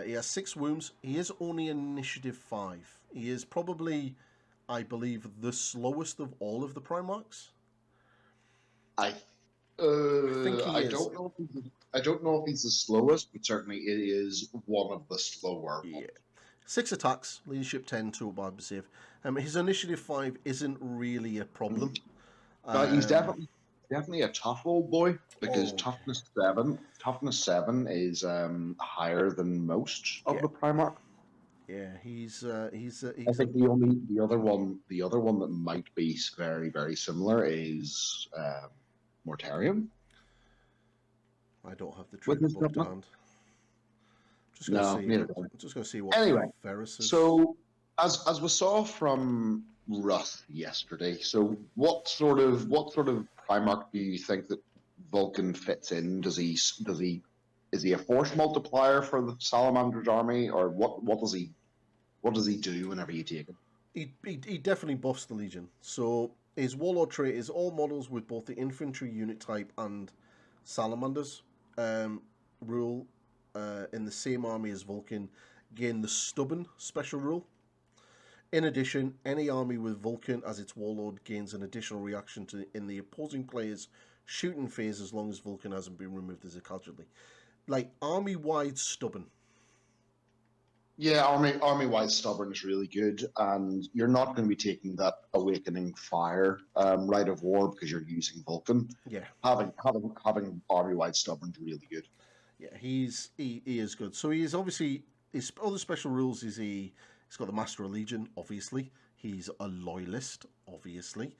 He has 6 wounds. He is only initiative 5. He is probably, I believe, the slowest of all of the Primarchs. I think he is. I don't know if he's the slowest, but certainly it is one of the slower ones. 6 attacks, leadership 10, 2 armor save. His initiative 5 isn't really a problem. He's definitely a tough old boy, because toughness 7 is higher than most of the Primarch. Yeah, he's I think the other one that might be very, very similar is Mortarion. I don't have the trigger book to hand. Just going to see what Ferris is. So as we saw from Russ yesterday, so what sort of Primarch do you think that Vulcan fits in? Is he a force multiplier for the Salamander's army, or what does he do whenever you take him? He definitely buffs the Legion. So his Warlord trait is all models with both the infantry unit type and Salamanders rule in the same army as Vulcan gain the Stubborn special rule. In addition, any army with Vulcan as its warlord gains an additional reaction in the opposing player's shooting phase as long as Vulcan hasn't been removed as a casualty. Like, army-wide Stubborn. Yeah, army-wide Stubborn is really good, and you're not going to be taking that Awakening Fire Rite of War because you're using Vulcan. Yeah. Having army-wide Stubborn is really good. Yeah, he is good. So he is obviously, his other special rules is he's got the Master of Legion, obviously. He's a loyalist, obviously.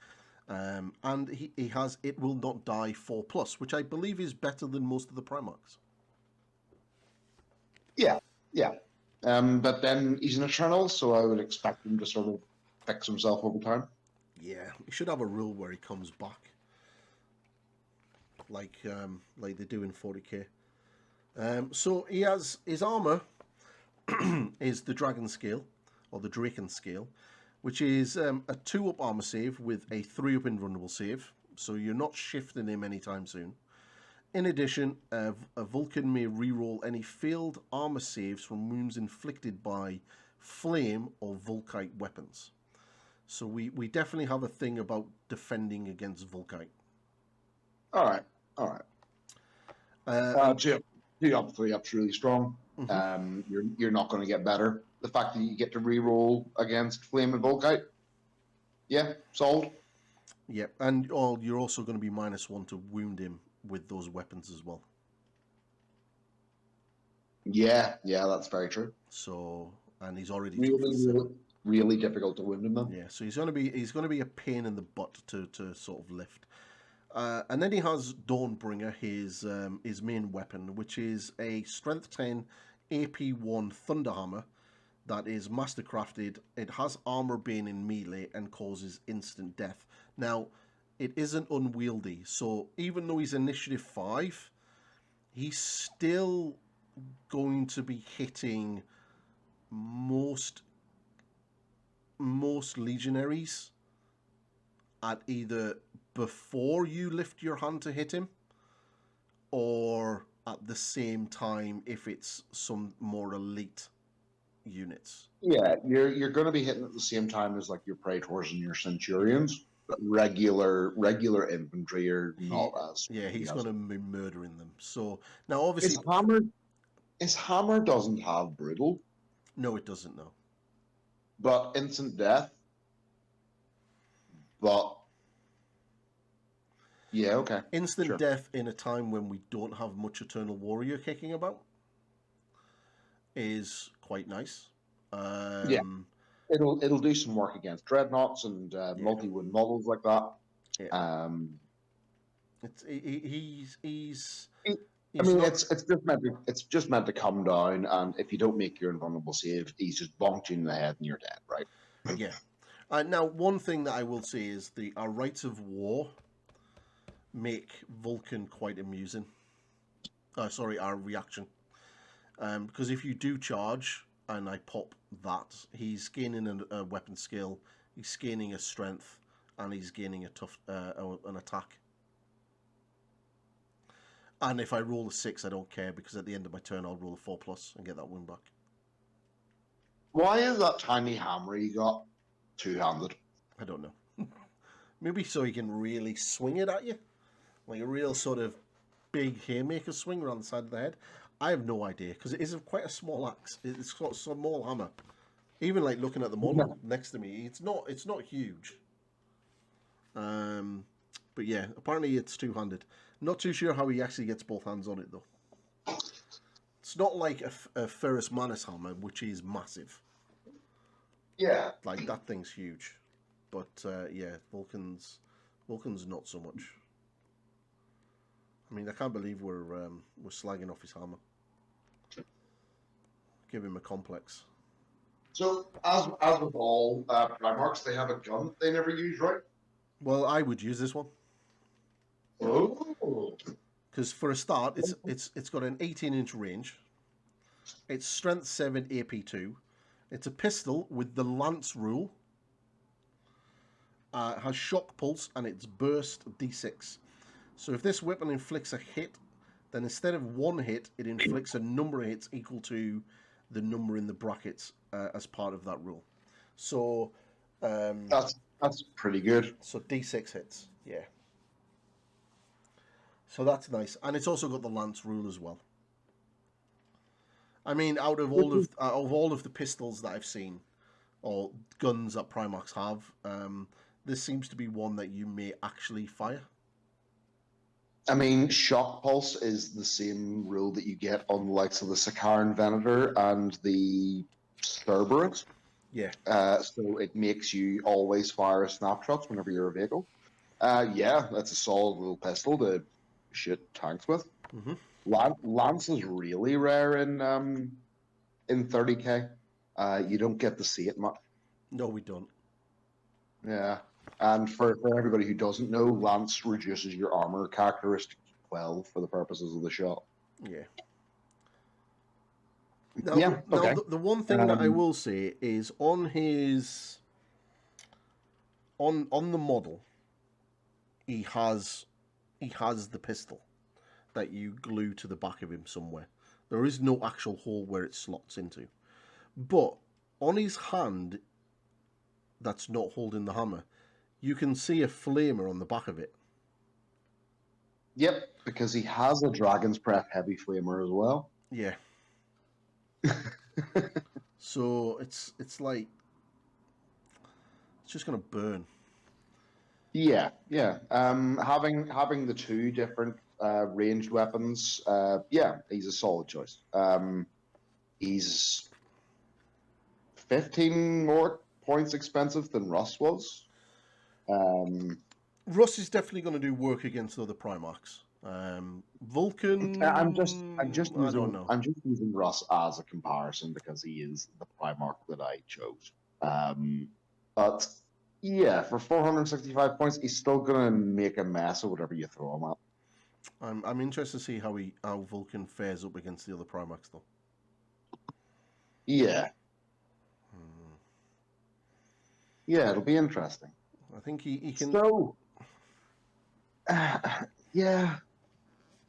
And he has It Will Not Die 4+, which I believe is better than most of the Primarchs. Yeah. But then he's an Eternal, so I would expect him to sort of fix himself over time. Yeah, he should have a rule where he comes back, like they do in 40k. So he has his armor is the Dragon Scale or the Draken Scale, which is a 2-up armor save with a 3-up invulnerable save. So you're not shifting him anytime soon. In addition, a Vulcan may reroll any failed armor saves from wounds inflicted by flame or Vulkite weapons. So we definitely have a thing about defending against Vulkite. All right. 2-up, 3-up's really strong. Mm-hmm. You're not going to get better. The fact that you get to reroll against Flame and Vulkite, yeah, sold. Yeah, and you're also going to be -1 to wound him with those weapons as well. Yeah, that's very true. So, and he's already really difficult to wound him then. Yeah, so he's going to be a pain in the butt to sort of lift. And then he has Dawnbringer, his main weapon, which is a Strength 10 AP1 Thunderhammer that is mastercrafted. It has armor bane in melee and causes instant death. Now, it isn't unwieldy, so even though he's initiative 5, he's still going to be hitting most legionaries at either before you lift your hand to hit him or at the same time if it's some more elite units. Yeah, you're going to be hitting at the same time as like your Praetors and your Centurions. But regular infantry are not as. Yeah, he's going to be murdering them. So now, obviously, his hammer doesn't have brutal. No, it doesn't. No, but instant death. But yeah, okay. Instant death in a time when we don't have much Eternal Warrior kicking about is quite nice. Yeah. It'll do some work against dreadnoughts and multi-wound models like that. Yeah. It's just meant to come down, and if you don't make your invulnerable save, he's just bonked you in the head and you're dead, right? Yeah. Now, one thing that I will say is our rites of war make Vulcan quite amusing. Our reaction. Because if you do charge and I pop that, he's gaining a weapon skill, he's gaining a strength, and he's gaining a tough an attack. And if I roll a 6, I don't care, because at the end of my turn I'll roll a 4+ and get that wound back. Why is that tiny hammer he got two-handed? I don't know. Maybe so he can really swing it at you, like a real sort of big haymaker swing around the side of the head. I have no idea, because it is quite a small axe. It's got a small hammer. Even like looking at the model next to me, it's not huge. But yeah, apparently it's two-handed. Not too sure how he actually gets both hands on it though. It's not like a Ferrus Manus hammer, which is massive. Yeah, like that thing's huge. But yeah, Vulcan's not so much. I mean, I can't believe we're slagging off his hammer. Give him a complex. So, as with all Primarchs, they have a gun they never use, right? Well, I would use this one. Oh. Because for a start, it's got an 18-inch range. It's strength 7 AP2. It's a pistol with the lance rule. It has shock pulse and it's burst D6. So if this weapon inflicts a hit, then instead of one hit, it inflicts a number of hits equal to the number in the brackets as part of that rule. So, That's pretty good. so D6 hits, yeah. So that's nice, and it's also got the lance rule as well. I mean, out of all of the pistols that I've seen, or guns that Primarchs have, this seems to be one that you may actually fire. I mean, shock pulse is the same rule that you get on the likes of the Sakaran Venator and the Cerberus. Yeah. So it makes you always fire snapshots whenever you're a vehicle. Yeah, that's a solid little pistol to shoot tanks with. Mm-hmm. Lance is really rare in 30k. You don't get to see it much. No, we don't. Yeah. And for everybody who doesn't know, Lance reduces your armor characteristic to 12 for the purposes of the shot. Yeah. Now, Yeah. Okay. the one thing that I will say is on his on the model, he has the pistol that you glue to the back of him somewhere. There is no actual hole where it slots into, but on his hand, that's not holding the hammer, you can see a flamer on the back of it. Yep, because he has a Dragon's Breath heavy flamer as well. Yeah. So it's like it's just gonna burn. Yeah, yeah. Having the two different ranged weapons, yeah, he's a solid choice. He's 15 more points expensive than Russ was. Russ is definitely going to do work against the other Primarchs. Vulcan. I'm just I don't know. using Russ as a comparison because he is the Primarch that I chose. But yeah, for 465 points, he's still gonna make a mess of whatever you throw him at. I'm interested to see how Vulcan fares up against the other Primarchs though. Yeah. Yeah, it'll be interesting. I think he can. So, yeah,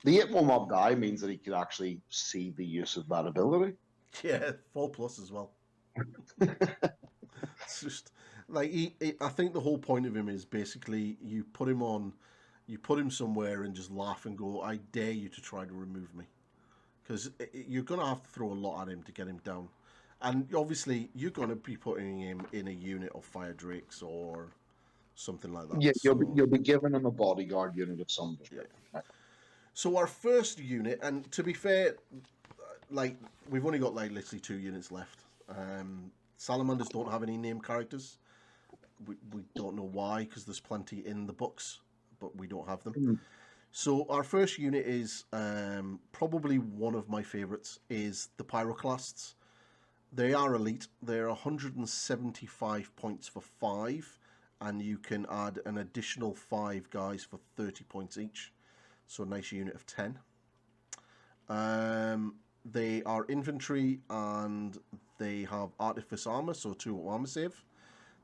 the It Will Not Die means that he could actually see the use of that ability. Yeah, 4+ as well. It's just like I think the whole point of him is basically you put him somewhere and just laugh and go, "I dare you to try to remove me," because you're gonna have to throw a lot at him to get him down, and obviously you're gonna be putting him in a unit of fire drakes or something like that. Yeah, So, you'll be giving him a bodyguard unit of some description. yeah. So our first unit, and to be fair, like we've only got like literally 2 units left. Salamanders don't have any named characters. We don't know why, because there's plenty in the books, but we don't have them. Mm. So our first unit is probably one of my favourites, is the Pyroclasts. They are elite. They're 175 points for 5, and you can add an additional 5 guys for 30 points each. So a nice unit of 10. They are infantry and they have artifice armor, so 2 armor save.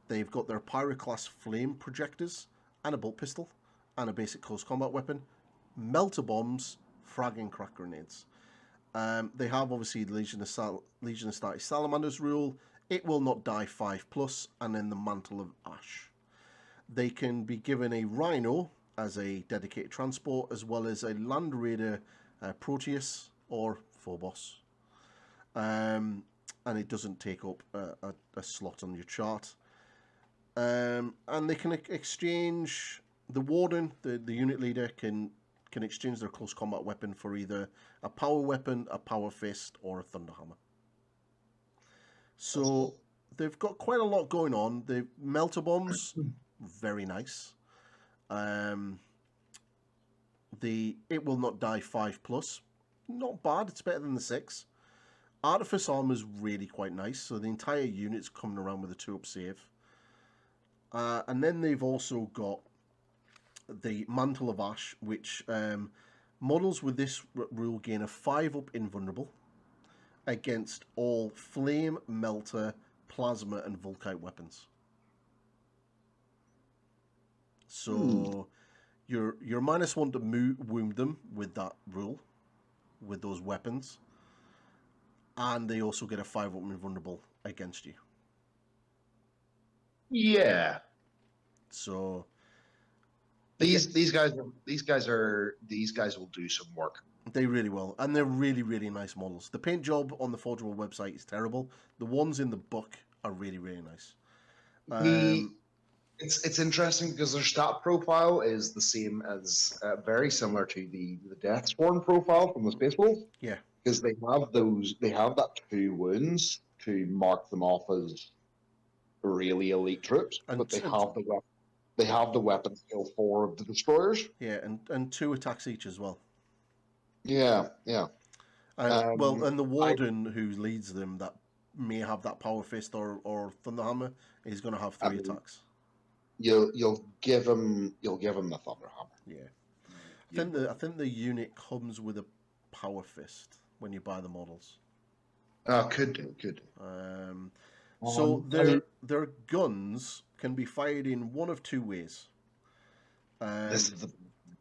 They've got their Pyroclast flame projectors and a bolt pistol and a basic close combat weapon, melter bombs, frag and crack grenades. They have obviously the Legion of Astartes Salamanders rule. It will not die 5+, and then the Mantle of Ash. They can be given a Rhino as a dedicated transport, as well as a Land Raider Proteus or Phobos. And it doesn't take up a slot on your chart. And they can exchange, the Warden, the unit leader, can exchange their close combat weapon for either a power weapon, a power fist, or a thunderhammer. So they've got quite a lot going on. The melter bombs, very nice. The It Will Not Die 5+, not bad. It's better than the 6. Artifice armor is really quite nice. So the entire unit's coming around with a 2-up save. And then they've also got the Mantle of Ash, which models with this rule gain a 5-up invulnerable against all flame, melter, plasma, and volkite weapons. So you're -1 to wound them with that rule, with those weapons. and they also get a 5-up invulnerable against you. Yeah. So These guys will do some work. they really will, and they're really, really nice models. The paint job on the Forge World website is terrible. The ones in the book are really, really nice. It's interesting because their stat profile is the same as very similar to the Deathsworn profile from the Space Wolf. Yeah, because they have that 2 wounds to mark them off as really elite troops, but they have the weapon skill 4 of the destroyers. yeah, and 2 attacks each as well. Yeah, yeah. And the warden who leads them that may have that power fist or thunderhammer is going to have 3 attacks. You'll give him the thunderhammer. Yeah, I think the unit comes with a power fist when you buy the models. Could do. So their guns can be fired in one of 2 ways. This is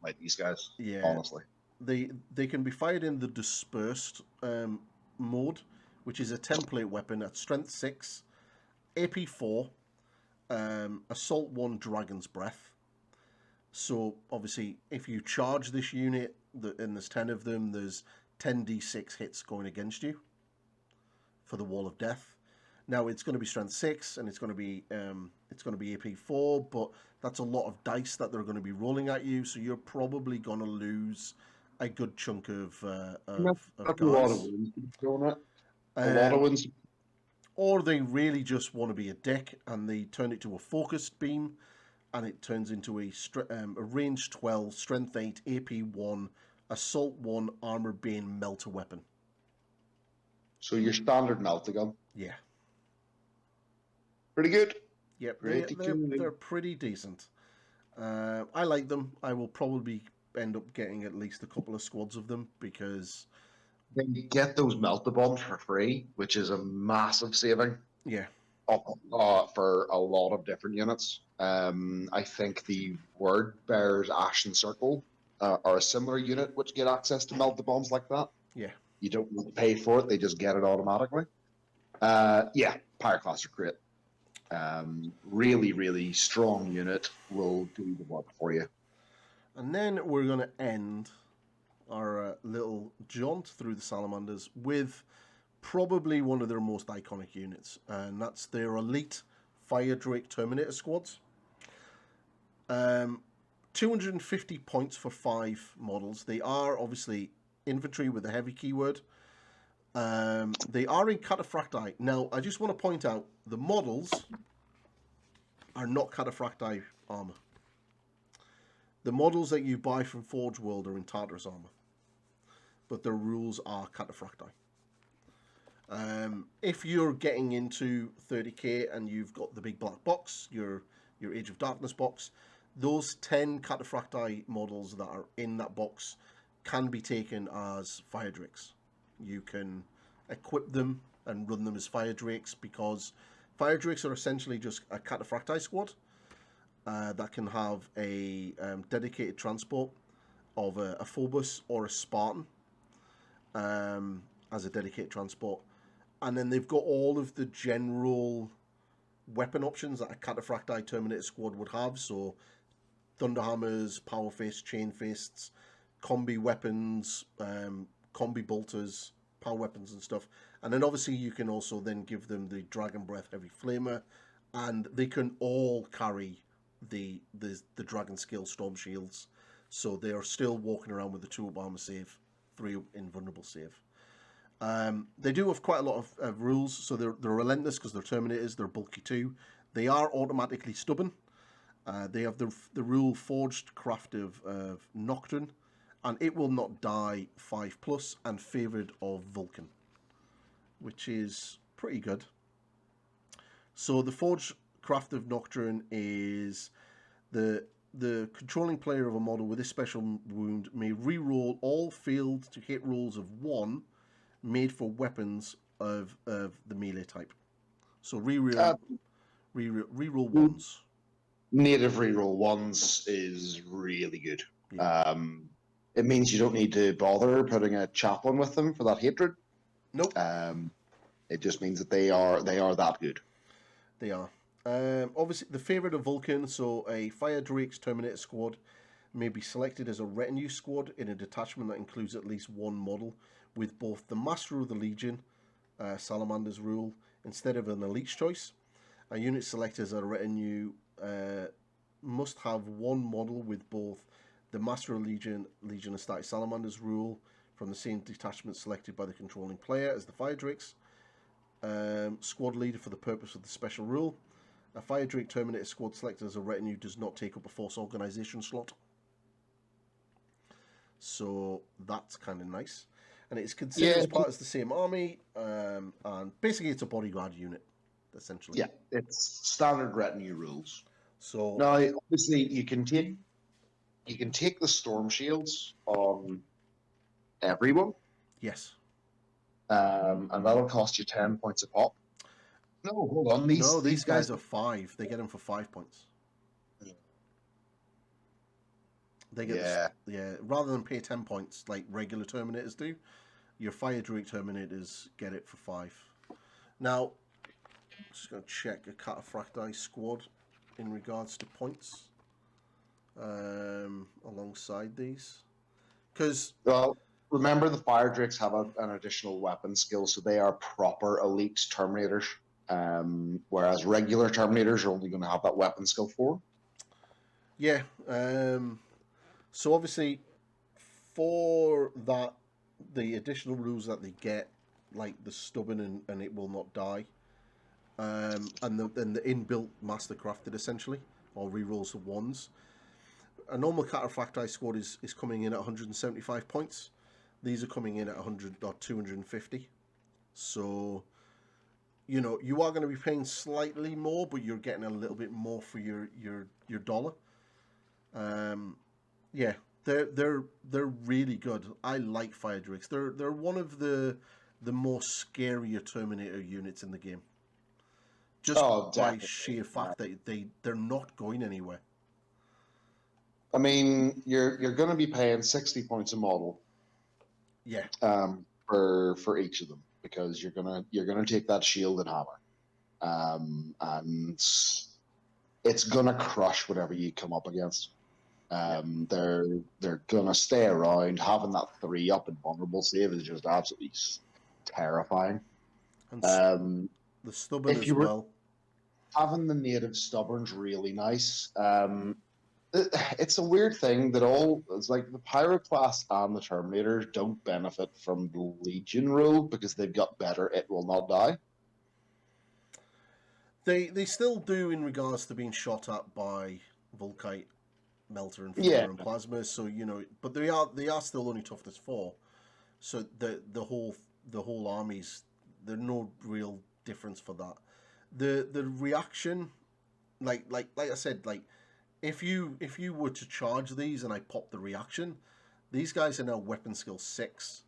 like these guys. Yeah, honestly. They can be fired in the dispersed mode, which is a template weapon at strength 6, AP 4, assault 1, dragon's breath. So obviously, if you charge this unit, and there's 10 of them, there's 10d6 hits going against you for the wall of death. Now it's going to be strength 6, and it's going to be AP 4, but that's a lot of dice that they're going to be rolling at you, so you're probably going to lose a good chunk of guys. A lot of wins. Or they really just want to be a dick and they turn it to a focused beam, and it turns into a range 12, strength 8, AP 1, assault 1, armor bane melter weapon. So your standard melter gun. Yeah. Pretty good. Yep, they're pretty decent. I like them. I will probably end up getting at least a couple of squads of them because then you get those melter bombs for free, which is a massive saving. Yeah. For a lot of different units. I think the Word Bearers Ashen Circle are a similar unit which get access to melter bombs like that. Yeah. You don't need to pay for it; they just get it automatically. Pyroclasts are great. Really, really strong unit will do the work for you. And then we're going to end our little jaunt through the Salamanders with probably one of their most iconic units, and that's their elite Fire Drake Terminator squads. 250 points for 5 models. They are obviously infantry with a heavy keyword. They are in Cataphracti. Now, I just want to point out, the models are not Cataphracti armor. The models that you buy from Forge World are in Tartarus armor, but their rules are Cataphracti. If you're getting into 30k and you've got the big black box, your Age of Darkness box, those 10 Cataphracti models that are in that box can be taken as Fire Drakes. You can equip them and run them as Fire Drakes, because Fire Drakes are essentially just a Cataphracti squad that can have a dedicated transport of a Phobos or a Spartan as a dedicated transport. And then they've got all of the general weapon options that a Cataphracti Terminator squad would have. So Thunderhammers, Power Fists, Chain Fists, combi weapons, combi bolters, power weapons and stuff. And then obviously you can also then give them the Dragon Breath Heavy Flamer, and they can all carry the Dragon Skill Storm Shields. So they are still walking around with a 2-up armor save, 3-up invulnerable save. They do have quite a lot of rules, so they're relentless because they're Terminators, they're bulky too. They are automatically stubborn. They have the rule Forged Craft of Nocturne, and it will not die 5+, and favoured of Vulcan, which is pretty good. So the Forged Craft of Nocturne is the controlling player of a model with this special wound may re-roll all failed to hit rolls of 1 made for weapons of the melee type. So re-roll ones. Native reroll ones is really good. Yeah. It means you don't need to bother putting a chaplain with them for that hatred. Nope. It just means that they are that good. They are. Obviously, the favourite of Vulcan, so a Fire Drake's Terminator squad may be selected as a retinue squad in a detachment that includes at least one model with both the Master of the Legion, Salamander's rule, instead of an Elite's choice. A unit selected as a retinue must have one model with both the Master of Legion of Static Salamander's rule from the same detachment selected by the controlling player as the Fire Drakes. Squad leader for the purpose of the special rule. A Fire Drake Terminator squad selected as a retinue does not take up a force organization slot. So that's kind of nice. And it's considered as part of the same army. And basically it's a bodyguard unit, essentially. Yeah, it's standard retinue rules. So now, obviously, you can take the storm shields on everyone. Yes. And that'll cost you 10 points a pop. No, hold on. These guys are 5. They get them for 5 points. They get rather than pay 10 points like regular Terminators do, your Fire Drake Terminators get it for 5. Now, I'm just going to check a Cataphracti squad in regards to points alongside these. Because... Well, remember the Fire Drakes have an additional weapon skill, so they are proper elite Terminators, whereas regular Terminators are only going to have that weapon skill 4. Yeah. So obviously, for that, the additional rules that they get, like the stubborn and it will not die, and the inbuilt mastercrafted essentially, or rerolls of ones. A normal Cataphracti squad is coming in at 175 points. These are coming in at 100 or 250. So, you are going to be paying slightly more, but you're getting a little bit more for your dollar. Yeah, they're really good. I like Fire Drakes. They're one of the more scarier Terminator units in the game. Just by sheer fact that they're not going anywhere. I mean, you're going to be paying 60 points a model. Yeah. For each of them, because you're gonna take that shield and hammer, and it's gonna crush whatever you come up against. They're gonna stay around. Having that 3 up and vulnerable save is just absolutely terrifying. And the stubborn as well. Having the native stubborn's really nice. It's a weird thing that it's like the Pyroclast and the Terminators don't benefit from the Legion rule because they've got better it will not die. They still do in regards to being shot at by Volkite, Melter, and Flare and Plasma. So but they are still only toughness 4. So the whole armies, there's no real difference for that. The reaction, like I said, like. If you were to charge these and I pop the reaction, these guys are now weapon skill 6.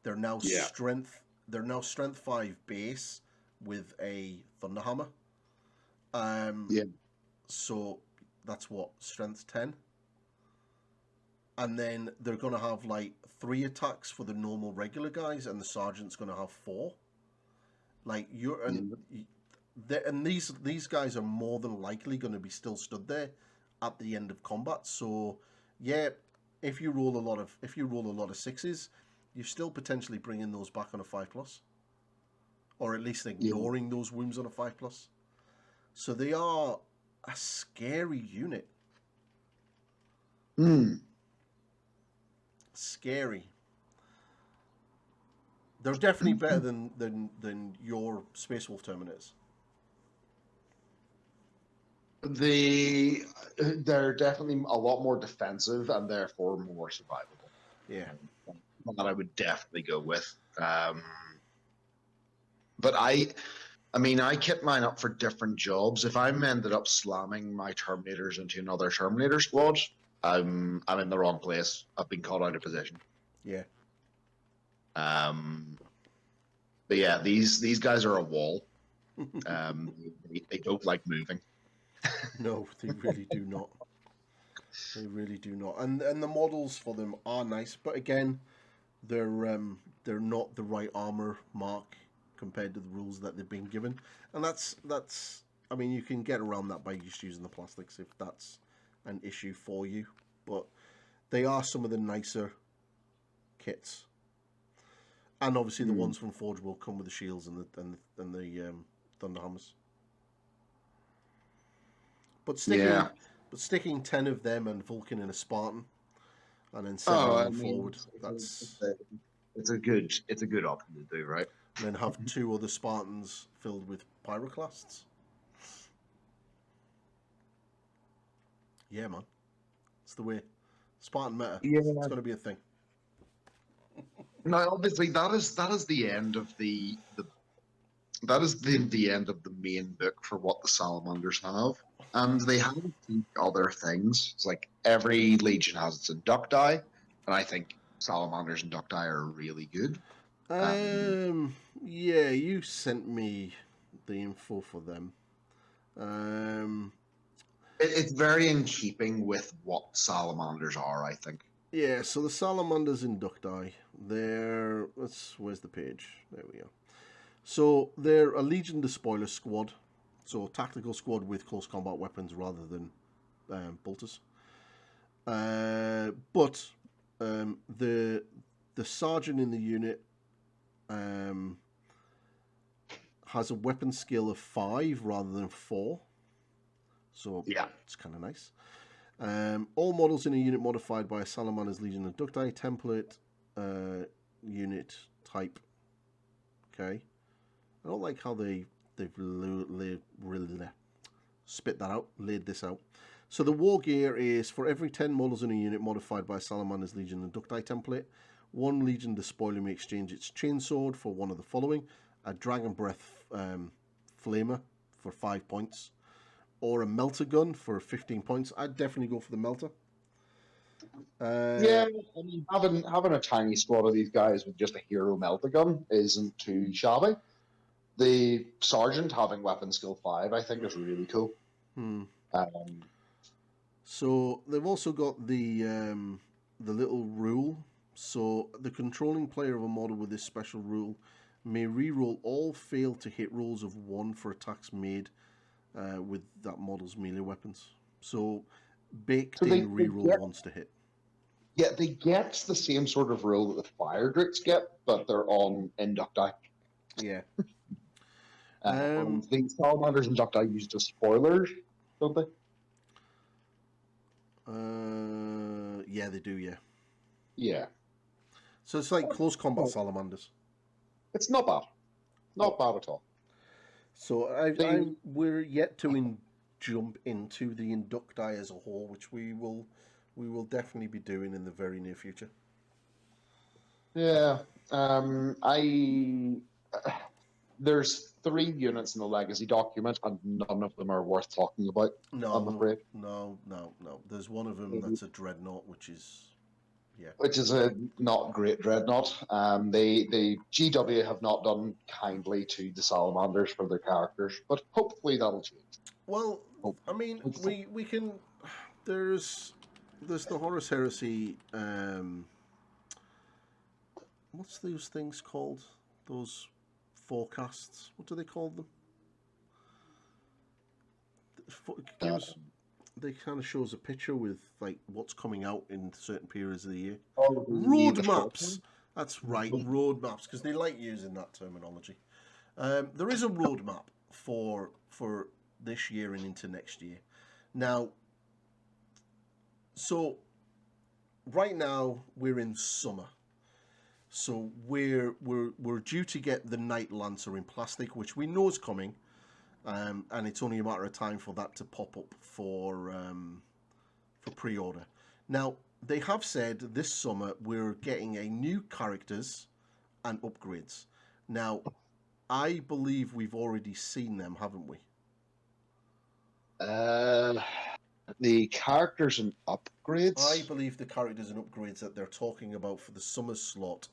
They're now strength. They're now strength 5 base with a Thunderhammer. So that's what, strength 10. And then they're gonna have like 3 attacks for the normal regular guys, and the sergeant's gonna have 4. Like and these guys are more than likely going to be still stood there at the end of combat. So yeah, if you roll a lot of 6s, you're still potentially bringing those back on a 5+, or at least ignoring those wounds on a 5+. So they are a scary unit. Scary. They're definitely better than your Space Wolf Terminators. They're definitely a lot more defensive and therefore more survivable. Yeah, that I would definitely go with. But I kit mine up for different jobs. If I'm ended up slamming my Terminators into another Terminator squad, I'm in the wrong place. I've been caught out of position. Yeah. But yeah, these guys are a wall. They don't like moving. No, they really do not. They really do not. And the models for them are nice, but again, they're not the right armor mark compared to the rules that they've been given, and that's. I mean, you can get around that by just using the plastics if that's an issue for you, but they are some of the nicer kits, and obviously the ones from Forge will come with the shields and the Thunderhammers. But sticking 10 of them and Vulcan in a Spartan, and then sending them forward. It's a good option to do, right? And then have 2 other Spartans filled with Pyroclasts. Yeah, man, it's the way. Spartan meta. Yeah. It's going to be a thing. Now, obviously, that is the end of the end of the main book for what the Salamanders have, and they have other things. It's like every legion has its inducti, and I think Salamanders inducti are really good. Yeah, you sent me the info for them. It's very in keeping with what Salamanders are, I think. Yeah, so the Salamanders inducti, where's the page? There we go. So they're a Legion Despoiler squad, so tactical squad with close combat weapons rather than bolters. But the sergeant in the unit has a weapon skill of 5 rather than 4, so yeah, it's kind of nice. All models in a unit modified by a Salamander's Legion Inducti template unit type. Okay. I don't like how they've spit that out, laid this out. So the war gear is for every 10 models in a unit modified by a Salamander's Legion Inducti template, 1 Legion Despoiler may exchange its chainsword for one of the following: a Dragon Breath Flamer for 5 points, or a Melter Gun for 15 points. I'd definitely go for the Melter. Yeah, I mean, having a tiny squad of these guys with just a hero Melter Gun isn't too shabby. The sergeant having weapon skill 5, I think, is really cool. So they've also got the little rule. So the controlling player of a model with this special rule may reroll all fail to hit rolls of 1 for attacks made with that model's melee weapons. So baked in reroll ones to hit. Yeah, they get the same sort of rule that the Fire Drakes get, but they're on Inducti. Yeah. The Salamanders Inducti use just spoilers, don't they? Yeah, they do, yeah. Yeah. So it's like close combat Salamanders. It's not bad. Not bad at all. So we're yet to jump into the Inducti as a whole, which we will definitely be doing in the very near future. Yeah. There's 3 units in the Legacy document, and none of them are worth talking about. No, I'm afraid. No. There's one of them that's a Dreadnought, which is a not great Dreadnought. The GW have not done kindly to the Salamanders for their characters, but hopefully that'll change. Well, I mean, we can. There's the Horus Heresy. What's those things called? Those forecasts. What do they call them? They kind of shows a picture with like what's coming out in certain periods of the year. Roadmaps. That's right, roadmaps, because they like using that terminology. There is a roadmap for this year and into next year. Now, so right now we're in summer. So we're due to get the Night Lancer in plastic, which we know is coming, and it's only a matter of time for that to pop up for pre-order. Now they have said this summer we're getting a new characters and upgrades. Now, I believe we've already seen them, haven't we? The characters and upgrades. I believe the characters and upgrades that they're talking about for the summer slot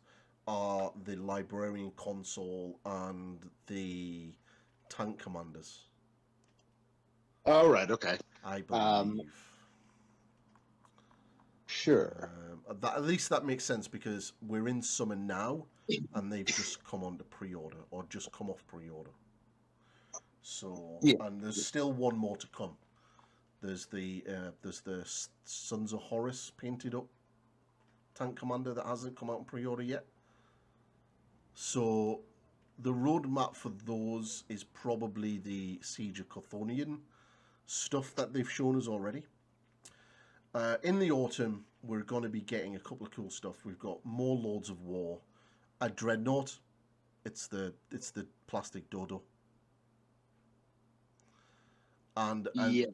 are the Librarian Console and the Tank Commanders. Oh, right, okay. I believe. Sure. At least that makes sense because we're in summer now, and they've just come on to pre-order or just come off pre-order. So, Yeah. and there's still one more to come. There's the Sons of Horus painted up tank commander that hasn't come out in pre-order yet. So the roadmap for those is probably the Siege of Chthonian stuff that they've shown us already. In the autumn, we're going to be getting a couple of cool stuff. We've got more Lords of War, a Dreadnought. It's the plastic dodo. And Yeah,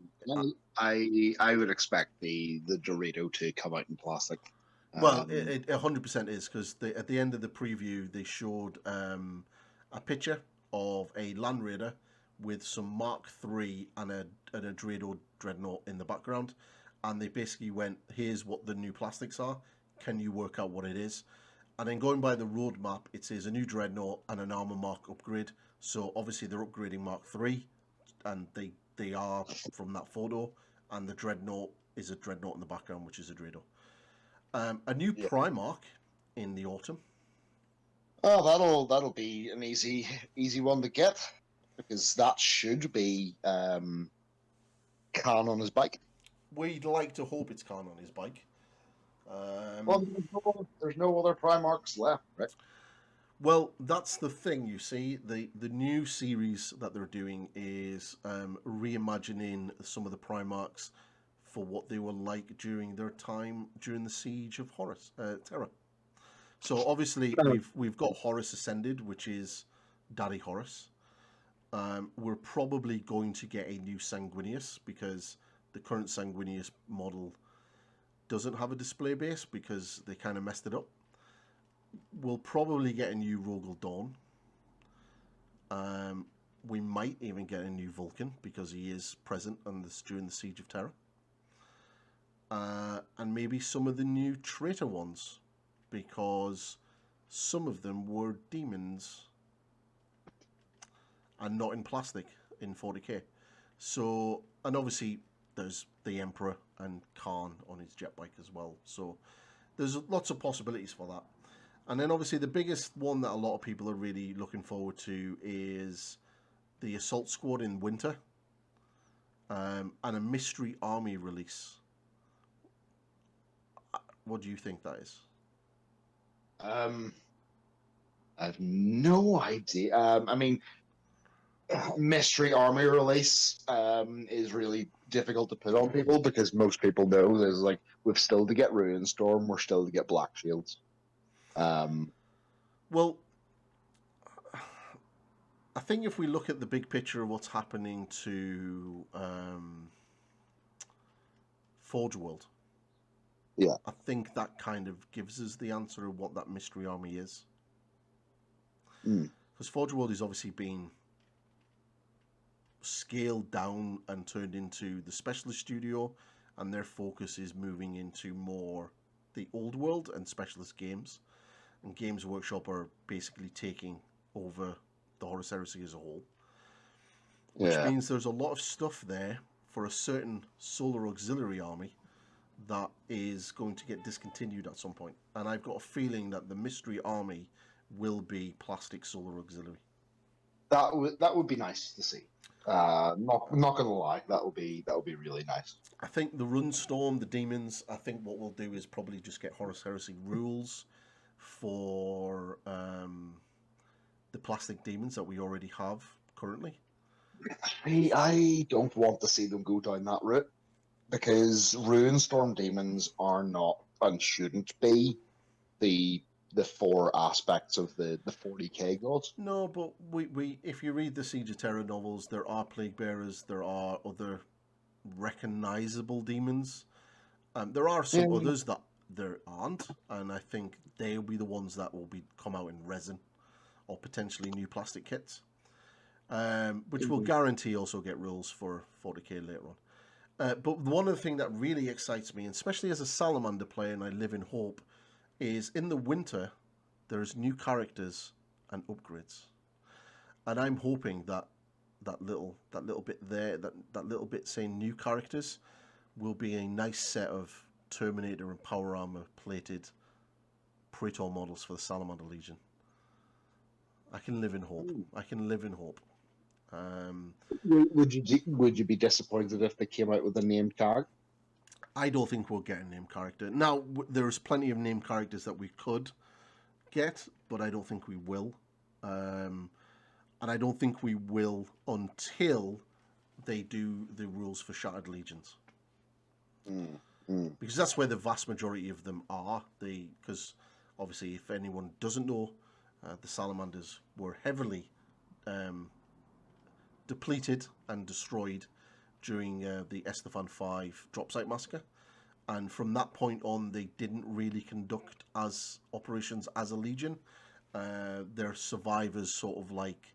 I would expect the Dorito to come out in plastic. Well, it 100% is because at the end of the preview they showed a picture of a Land Raider with some Mark III and a Dorito Dreadnought in the background, and they basically went, "Here's what the new plastics are. Can you work out what it is?" And then going by the roadmap, it says a new Dreadnought and an Armor Mark upgrade. So obviously they're upgrading Mark III, and they are from that photo. And the Dreadnought is a Dreadnought in the background, which is a Dorito. A new Primarch in the autumn. Oh, that'll be an easy one to get because that should be Khan on his bike. We'd like to hope it's Khan on his bike. Well, there's no other Primarchs left, right? Well, that's the thing. You see, the new series that they're doing is reimagining some of the Primarchs for what they were like during their time during the siege of Horus Terra. So obviously we've got Horus Ascended, which is Daddy Horus. We're probably going to get a new Sanguinius because the current Sanguinius model doesn't have a display base because they kind of messed it up. We'll probably get a new Rogel Dawn. We might even get a new Vulcan because he is present during the Siege of Terra. And maybe some of the new traitor ones because some of them were demons and not in plastic in 40k. So, and obviously there's the Emperor and Khan on his jet bike as well. So there's lots of possibilities for that. And then obviously the biggest one that a lot of people are really looking forward to is the Assault Squad in winter, and a Mystery Army release. What do you think that is? I have no idea. I mean, Mystery Army release is really difficult to put on people because most people know there's like we've still to get Ruinstorm, we're still to get Black Shields. Well, I think if we look at the big picture of what's happening to Forge World, yeah, I think that kind of gives us the answer of what that Mystery Army is. Because Forge World is obviously being scaled down and turned into the Specialist Studio, and their focus is moving into more the old world and Specialist games. And Games Workshop are basically taking over the Horus Heresy as a whole. Which means there's a lot of stuff there for a certain Solar Auxiliary army that is going to get discontinued at some point. And I've got a feeling that the Mystery Army will be plastic Solar Auxiliary. That would be nice to see. Not gonna lie, that would be really nice. I think the Runestorm, the demons, I think what we'll do is probably just get Horus Heresy rules for the plastic demons that we already have currently. I don't want to see them go down that route because Ruinstorm demons are not and shouldn't be the four aspects of the 40k gods. No, but we if you read the Siege of Terra novels, there are plague bearers, there are other recognizable demons. There are some others that there aren't, and I think they'll be the ones that will come out in resin or potentially new plastic kits, which will guarantee also get rules for 40k later on. But one of the things that really excites me, and especially as a Salamander player, and I live in hope, is in the winter there's new characters and upgrades, and I'm hoping that that little bit there, that little bit saying new characters, will be a nice set of Terminator and Power Armor plated Praetor models for the Salamander Legion. I can live in hope. I can live in hope. Would you be disappointed if they came out with a named character? I don't think we'll get a named character. Now, there's plenty of named characters that we could get, but I don't think we will. And I don't think we will until they do the rules for Shattered Legions. Because that's where the vast majority of them are. Because obviously, if anyone doesn't know, the Salamanders were heavily depleted and destroyed during the Estefan 5 drop site massacre, and from that point on they didn't really conduct as operations as a legion. Their survivors sort of like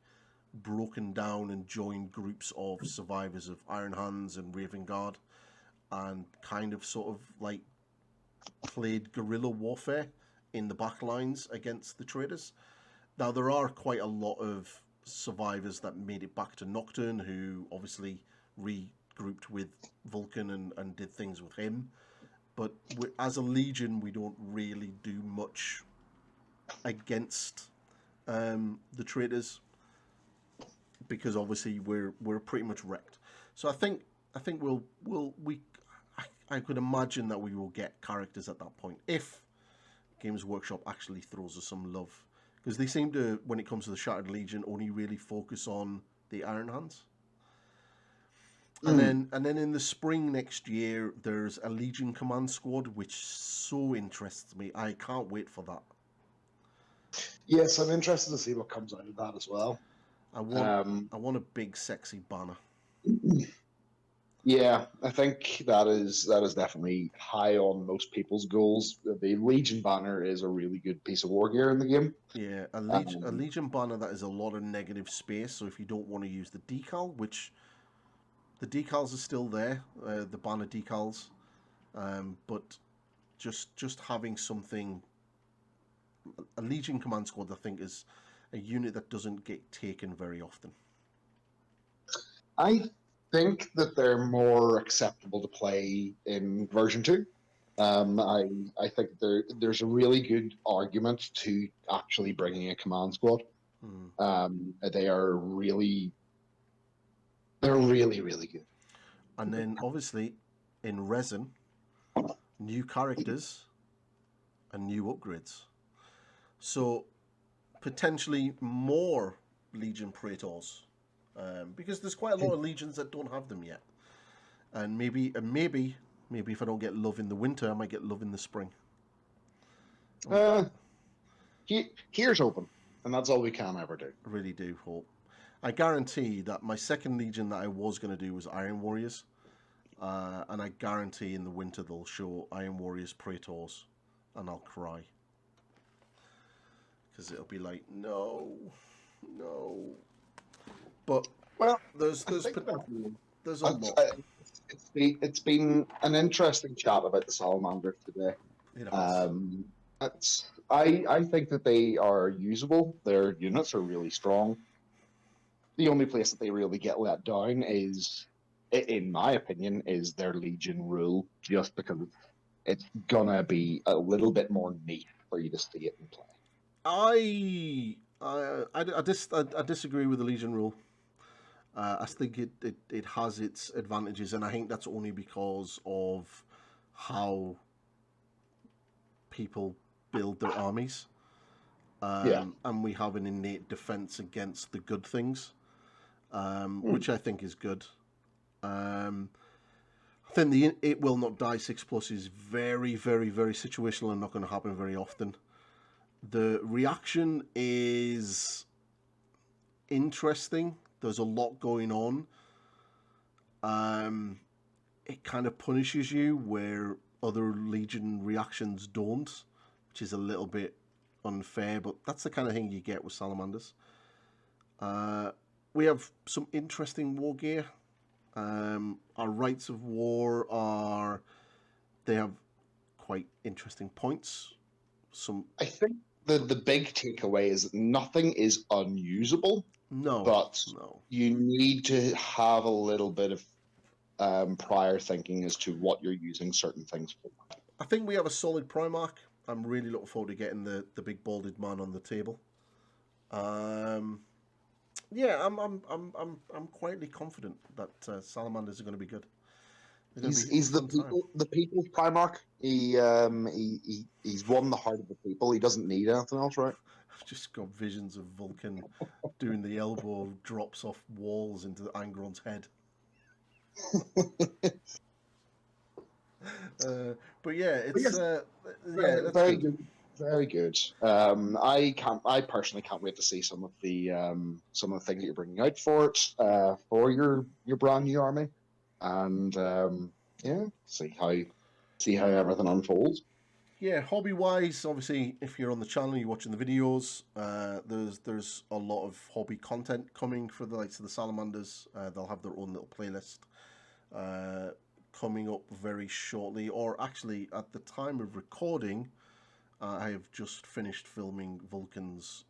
broken down and joined groups of survivors of Iron Hands and Raven Guard, and kind of sort of like played guerrilla warfare in the back lines against the traders. Now there are quite a lot of survivors that made it back to Nocturne, who obviously regrouped with Vulcan and did things with him. But as a legion, we don't really do much against the traders, because obviously we're pretty much wrecked. So I think I could imagine that we will get characters at that point if Games Workshop actually throws us some love, because they seem to, when it comes to the Shattered Legion, only really focus on the Iron Hands. And then in the spring next year, there's a Legion Command Squad, which so interests me. I can't wait for that. Yes, I'm interested to see what comes out of that as well. I want a big, sexy banner. Yeah, I think that is definitely high on most people's goals. The Legion banner is a really good piece of war gear in the game. Yeah, a Legion banner that is a lot of negative space. So if you don't want to use the decal, which the decals are still there, the banner decals, but just having something, a Legion Command Squad, I think, is a unit that doesn't get taken very often. I think that they're more acceptable to play in version 2. I think there's a really good argument to actually bringing a command squad. They're really good. And then obviously in resin, new characters and new upgrades. So potentially more Legion Praetors, because there's quite a lot of legions that don't have them yet. And maybe if I don't get love in the winter, I might get love in the spring. Here's open, and that's all we can ever do. I really do hope. I guarantee that my second legion that I was going to do was Iron Warriors, and I guarantee in the winter they'll show Iron Warriors Praetors, and I'll cry. Because it'll be like, no. But well, there's a lot. It's been an interesting chat about the Salamander today. It has. I think that they are usable. Their units are really strong. The only place that they really get let down is, in my opinion, is their Legion rule, just because it's gonna be a little bit more neat for you to see it in play. I disagree with the Legion rule. I think it has its advantages, and I think that's only because of how people build their armies. And we have an innate defense against the good things, which I think is good. I think the It Will Not Die 6+ is very, very, very situational and not going to happen very often. The reaction is interesting. There's a lot going on. It kind of punishes you where other Legion reactions don't, which is a little bit unfair, but that's the kind of thing you get with Salamanders. We have some interesting war gear. Our Rites of War they have quite interesting points. I think the big takeaway is that nothing is unusable. But you need to have a little bit of prior thinking as to what you're using certain things for. I think we have a solid Primarch. I'm really looking forward to getting the big balded man on the table. Yeah, I'm quietly confident that Salamanders are going to be good. They're going to be He's fun time. the people's Primarch. He's won the heart of the people. He doesn't need anything else, right? I've just got visions of Vulcan doing the elbow drops off walls into Angron's head. But yeah, it's that's Very good. good. Very good. I personally can't wait to see some of the things that you're bringing out for it, for your brand new army, and yeah, see how everything unfolds. Yeah, hobby wise, obviously, if you're on the channel, you're watching the videos. There's a lot of hobby content coming for the likes of the Salamanders. They'll have their own little playlist coming up very shortly, or actually at the time of recording, I have just finished filming Vulcan's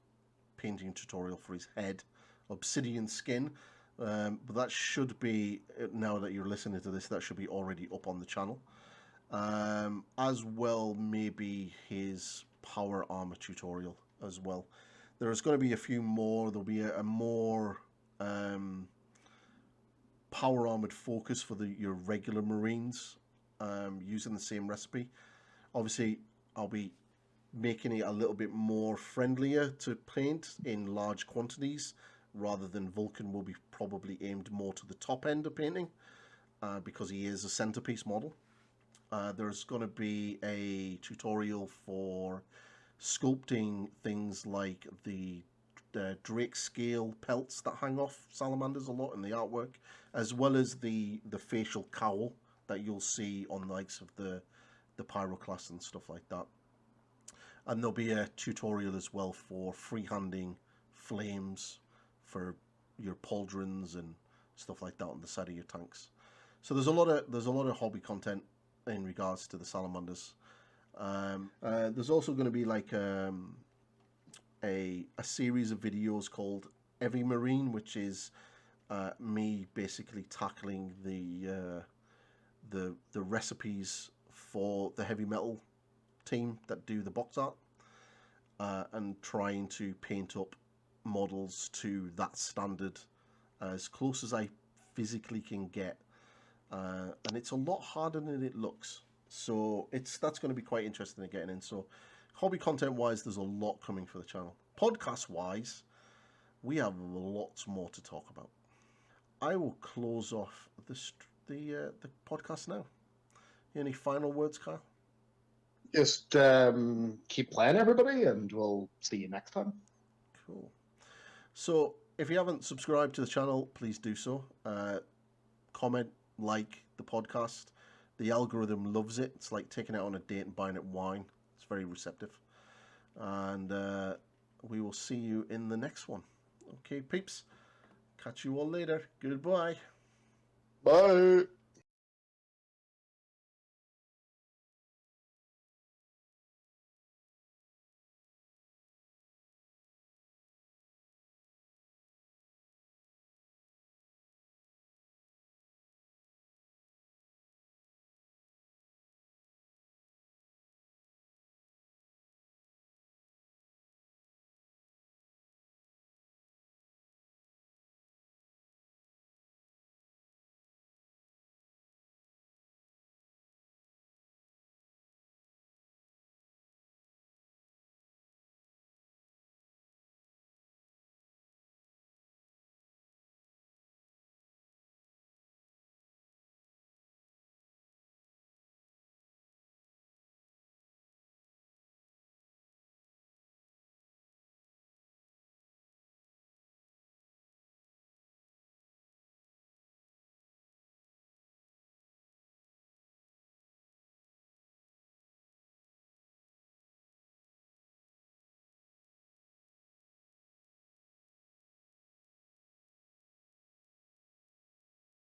painting tutorial for his head, obsidian skin. But that should be, now that you're listening to this, that should be already up on the channel. As well, maybe his power armor tutorial as well. There's going to be a few more. There'll be a more power armored focus for your regular Marines using the same recipe. Obviously, I'll be making it a little bit more friendlier to paint in large quantities, rather than Vulcan will be probably aimed more to the top end of painting because he is a centerpiece model. There's going to be a tutorial for sculpting things like the Drake scale pelts that hang off Salamanders a lot in the artwork, as well as the facial cowl that you'll see on the likes of the Pyroclast and stuff like that. And there'll be a tutorial as well for freehanding flames for your pauldrons and stuff like that on the side of your tanks. So there's a lot of hobby content in regards to the Salamanders. There's also going to be like a series of videos called Heavy Marine, which is me basically tackling the recipes for the heavy metal team that do the box art, and trying to paint up models to that standard as close as I physically can get. And it's a lot harder than it looks. So that's going to be quite interesting to getting in. So hobby content wise, there's a lot coming for the channel. Podcast wise, we have lots more to talk about. I will close off the podcast now. Any final words, Kyle? Just keep playing, everybody, and we'll see you next time. Cool. So if you haven't subscribed to the channel, please do so. Comment, like the podcast. The algorithm loves it. It's like taking it on a date and buying it wine. It's very receptive. And we will see you in the next one. Okay, peeps. Catch you all later. Goodbye. Bye.